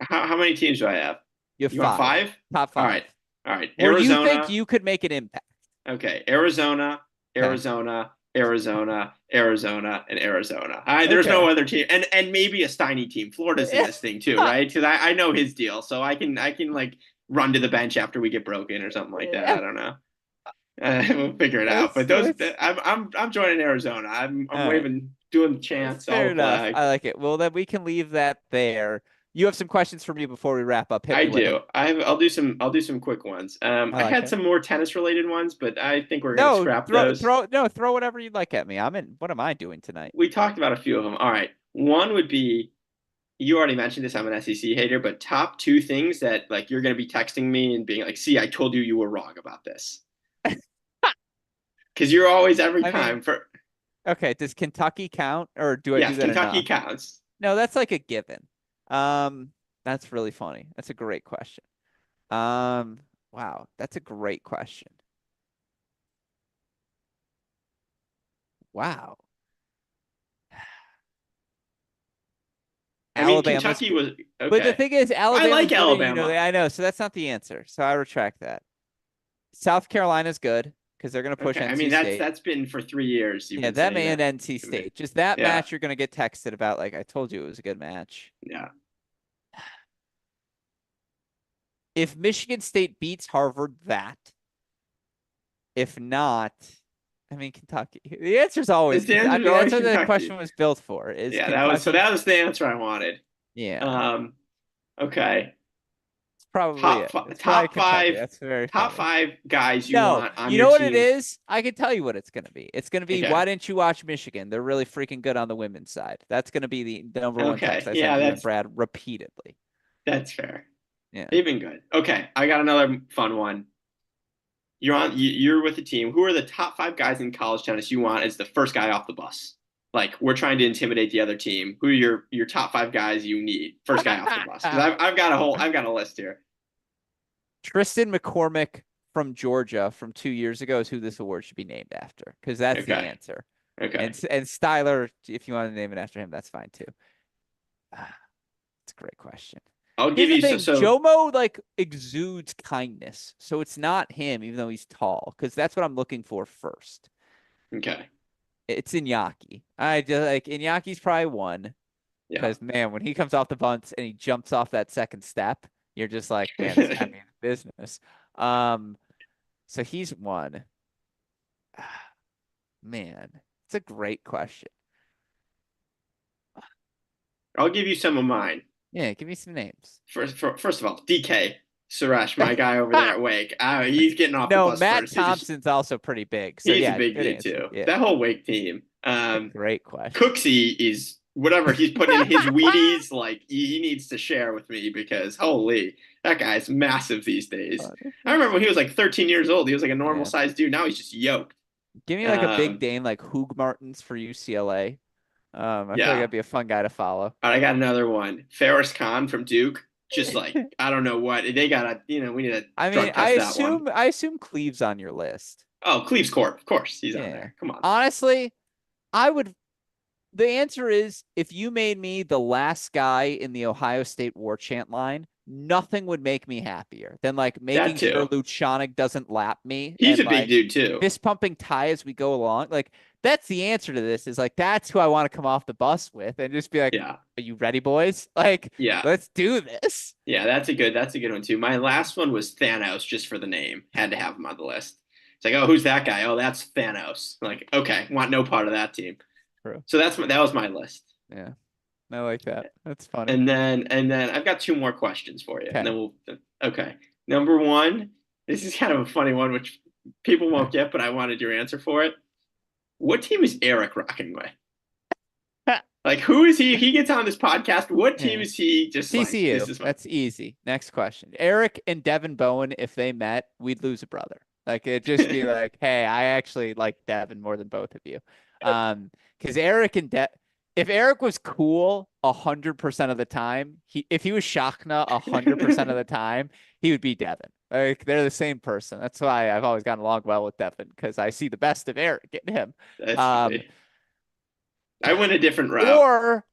How many teams do I have? You have You want five, five? top All five. right. All right. Where you think Arizona. you could make an impact? Okay. Arizona, Okay. Arizona, Arizona, Arizona, and Arizona. There's Okay. no other team, and maybe a Steiny team. Florida's in this thing too, right? Because I know his deal, so I can like run to the bench after we get broken or something like that. Yeah, I don't know. We'll figure it out. that's But that's I'm joining Arizona. I'm all right. waving, doing the That's chants, all fair the enough. flag. I like it. Well, then we can leave that there. You have some questions for me before we wrap up. Hit I me with them. do. I'll do some quick ones. I I like had it. some more tennis related ones, but I think we're gonna No, scrap those. throw whatever you'd like at me. I'm in. What am I doing tonight? We talked about a few of them. All right. One would be you already mentioned this. I'm an SEC hater, but top two things that like you're gonna be texting me and being like, "See, I told you you were wrong about this." Because you're always every I mean, time for okay, does Kentucky count or do I do yes, that Kentucky enough? counts. No, that's like a given. That's really funny. That's a great question. Um, wow, that's a great question. Wow. I mean, Alabama's Kentucky good. was But the okay. thing is, I Alabama's like good, and you know, Alabama. I know, so that's not the answer. So I retract that. South Carolina's good because they're going to push Okay. I NC mean, that's State. that's been for 3 years. You've Yeah, been them saying and that NC to me. State. Just that Yeah. match, you're going to get texted about. Like I told you, it was a good match. Yeah. If Michigan State beats Harvard, that. If not, I mean Kentucky. The answer is always. The I answer is mean, that's always what the Kentucky. question was built for. Is Yeah, Kentucky? that was the answer I wanted. Yeah, Um, okay. it's probably it. It's probably Top Kentucky. five That's very top funny. five guys you No, want on you your know what it team. is? I can tell you what it's going to be. It's going to be, Okay. why didn't you watch Michigan? They're really freaking good on the women's side. That's going to be the number one text Okay. I send Yeah, to you and Brad repeatedly. that's fair. Yeah. They've been good. Okay, I got another fun one. You're with the team. Who are the top five guys in college tennis you want as the first guy off the bus? Like we're trying to intimidate the other team. Who are your top five guys you need first guy off the bus? Because I've got a list here. Tristan McCormick from Georgia from 2 years ago is who this award should be named after because that's the Okay. answer. Okay. And Styler, if you want to name it after him, that's fine too. It's a great question. I'll Here's give the you thing, so Jomo like exudes kindness, so it's not him, even though he's tall, because that's what I'm looking for first. okay. It's Iñaki. I just like Iñaki's probably one Yeah. because man, when he comes off the bunts and he jumps off that second step, you're just like, man, this guy means business. So he's one. Man, it's a great question. I'll give you some of mine. Yeah, give me some names. First of all, DK Suresh, my guy over there at Wake. He's getting off the No, bus Matt first. Thompson's also pretty big. So He's a yeah, big good D answer. too. Yeah, That whole Wake team. great question. Cooksey is whatever he's putting in his Wheaties. Like he needs to share with me because holy, that guy's massive these days. I remember when he was like 13 years old. He was like a normal sized dude. Now he's just yoked. Give me like a big Dane like Hoog Martins for UCLA. I feel like that'd be a fun guy to follow. All right, I got another one. Ferris Khan from Duke. Just like I don't know what they got. We need to. I mean, I assume Cleve's on your list. Oh, Cleve's Court, of course, he's on there. Come on. Honestly, I would. The answer is if you made me the last guy in the Ohio State war chant line, nothing would make me happier than like making sure Lucianic doesn't lap me. He's and, a big dude too. Fist pumping tie as we go along. Like that's the answer to this is like, that's who I want to come off the bus with and just be like, Yeah. are you ready, boys? Like, Yeah. let's do this. Yeah, that's a good one too. My last one was Thanos, just for the name. Had to have him on the list. It's like, oh, who's that guy? Oh, that's Thanos. Like, okay, want no part of that team. True. So that was my list. Yeah. I like that. That's funny. And then I've got two more questions for you. And Okay. then okay. Number one, this is kind of a funny one, which people won't get, but I wanted your answer for it. What team is Eric rocking with? Like, who is he? He gets on this podcast. What team is he just TCU. like? This is That's easy. Next question. Eric and Devin Bowen, if they met, we'd lose a brother. Like it'd just be like, hey, I actually like Devin more than both of you. Because Eric and if Eric was cool 100% of the time, if he was Shakna 100% of the time, he would be Devin. Like they're the same person. That's why I've always gotten along well with Devin because I see the best of Eric in him. That's funny. I went a different route.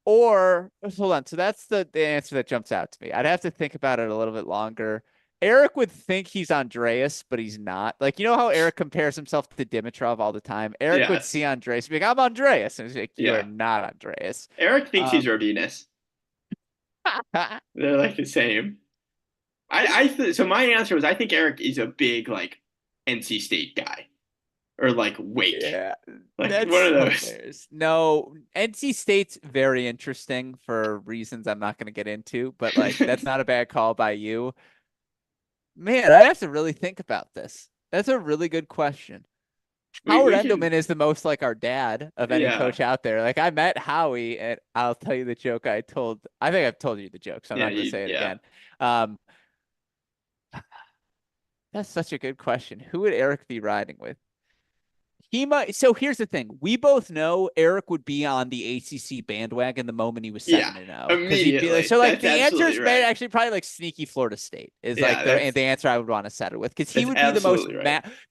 Or hold on. So that's the answer that jumps out to me. I'd have to think about it a little bit longer. Eric would think he's Andreas, but he's not. Like, you know how Eric compares himself to Dimitrov all the time? Eric would see Andreas and be like, I'm Andreas. And he's like, you're not Andreas. Eric thinks he's Rodinus. They're like the same. So my answer was I think Eric is a big like NC State guy. Or like Wake. Yeah. Like one of those. Hilarious. No, NC State's very interesting for reasons I'm not going to get into, but like that's not a bad call by you. Man, I have to really think about this. That's a really good question. Howard Endelman is the most like our dad of any coach out there. Like I met Howie, and I'll tell you the joke I think I've told you the joke, so I'm not going to say it again. That's such a good question. Who would Eric be riding with? He might. So here's the thing: we both know Eric would be on the ACC bandwagon the moment he was 7-0. Immediately. So like the answer is actually probably like sneaky Florida State is like the answer I would want to settle with because he would be the most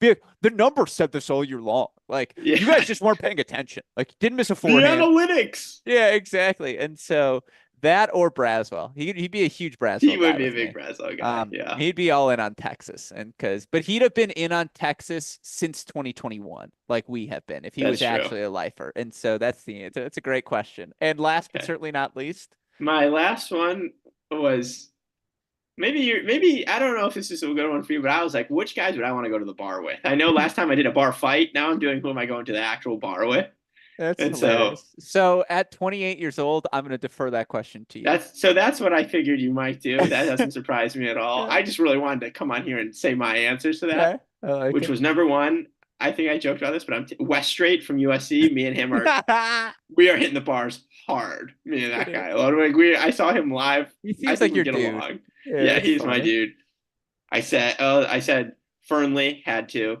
be like, the numbers said this all year long. Like you guys just weren't paying attention. Like didn't miss a forehand. The analytics. Yeah, exactly. And so. That or Braswell. He'd be a huge Braswell guy. He would be a big Braswell guy. He'd be all in on Texas, but he'd have been in on Texas since 2021, like we have been, if he was actually a lifer. And so that's the answer. That's a great question. And last but certainly not least, my last one was maybe I don't know if this is a good one for you, but I was like, which guys would I want to go to the bar with? I know last time I did a bar fight. Now I'm doing who am I going to the actual bar with? That's hilarious. So at 28 years old, I'm going to defer that question to you. That's what I figured you might do. That doesn't surprise me at all. I just really wanted to come on here and say my answers to that, which was number one. I think I joked about this, but West Straight from USC. Me and him we are hitting the bars hard. Me and that guy. I saw him live. He seems like your dude. Along. Yeah, he's funny. My dude. I said Fernley had to.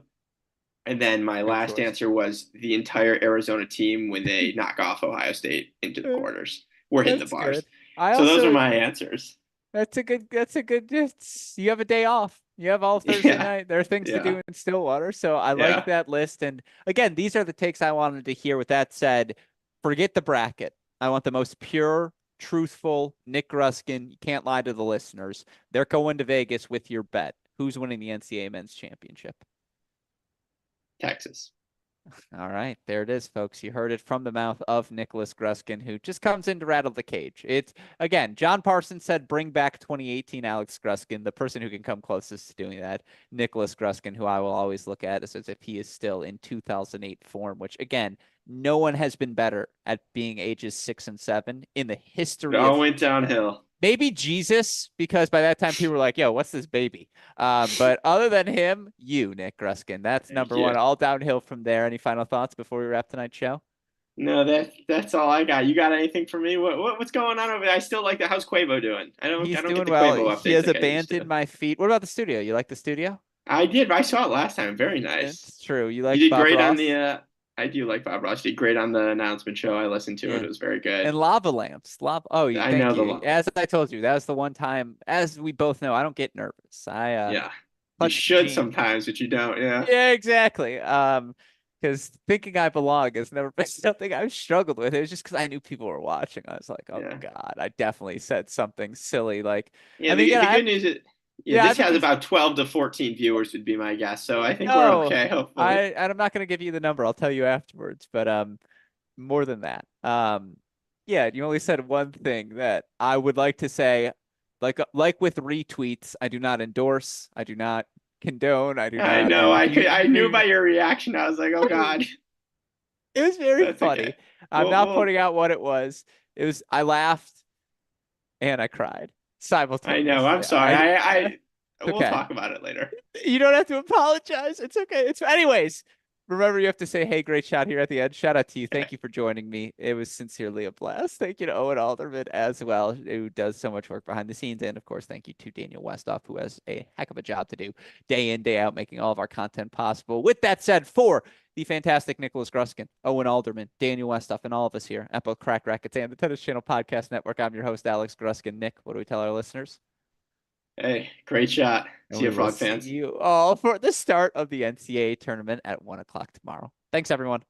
And then my last answer was the entire Arizona team when they knock off Ohio State into the quarters. We're hitting the bars. So those are my answers. That's a good, you have a day off. You have all Thursday night. There are things to do in Stillwater. So I like that list. And again, these are the takes I wanted to hear. With that said, forget the bracket. I want the most pure, truthful Nick Gruskin. You can't lie to the listeners. They're going to Vegas with your bet. Who's winning the NCAA men's championship? Texas. All right, there it is, folks. You heard it from the mouth of Nicholas Gruskin, who just comes in to rattle the cage. It's, again, John Parsons said, bring back 2018 Alex Gruskin, the person who can come closest to doing that. Nicholas Gruskin, who I will always look at as if he is still in 2008 form, which, again, no one has been better at being ages 6 and 7 in the history. It all went downhill. Maybe Jesus, because by that time people were like, yo, what's this baby? But other than him, Nick Gruskin. That's number one. All downhill from there. Any final thoughts before we wrap tonight's show? No, that's all I got. You got anything for me? What's going on over there? I still like the how's Quavo doing? He's doing get the well. Quavo updates. He has abandoned my feet. What about the studio? You like the studio? I did. I saw it last time. Very nice. It's true. You like you did Bob great Ross? On the I do like Bob Ross. Did great on the announcement show. I listened to it. It was very good. And lava lamps. Oh, I know you. As I told you, that was the one time. As we both know, I don't get nervous. You should sometimes, but you don't. Yeah. Yeah, exactly. Because thinking I belong has never been something I've struggled with. It was just because I knew people were watching. I was like, oh God, I definitely said something silly. Like, the good news is Yeah, Yeah, I this think has he's about 12 to 14 viewers would be my guess. So I think we're no. okay, hopefully. I'm not gonna give you the number. I'll tell you afterwards, but more than that. Yeah, you only said one thing that I would like to say, like with retweets, I do not endorse, I do not condone, I do I not know. I knew you by your reaction. I was like, oh God. it was very That's funny. okay. I'm Well, not well, putting out what it was. It was I laughed and I cried I know. I'm simultaneously. sorry. It's We'll okay. talk about it later. You don't have to apologize. It's okay. It's anyways. Remember, you have to say, "Hey, great shot here at the end." Shout out to you. Thank you for joining me. It was sincerely a blast. Thank you to Owen Alderman as well, who does so much work behind the scenes, and of course, thank you to Daniel Westoff, who has a heck of a job to do day in, day out, making all of our content possible. With that said, for the fantastic Nicholas Gruskin, Owen Alderman, Daniel Westoff, and all of us here at both Crack Rackets and the Tennis Channel Podcast Network, I'm your host, Alex Gruskin. Nick, what do we tell our listeners? Hey, great shot. And See we you, will Frog see fans. you all for the start of the NCAA tournament at 1 o'clock tomorrow. Thanks, everyone.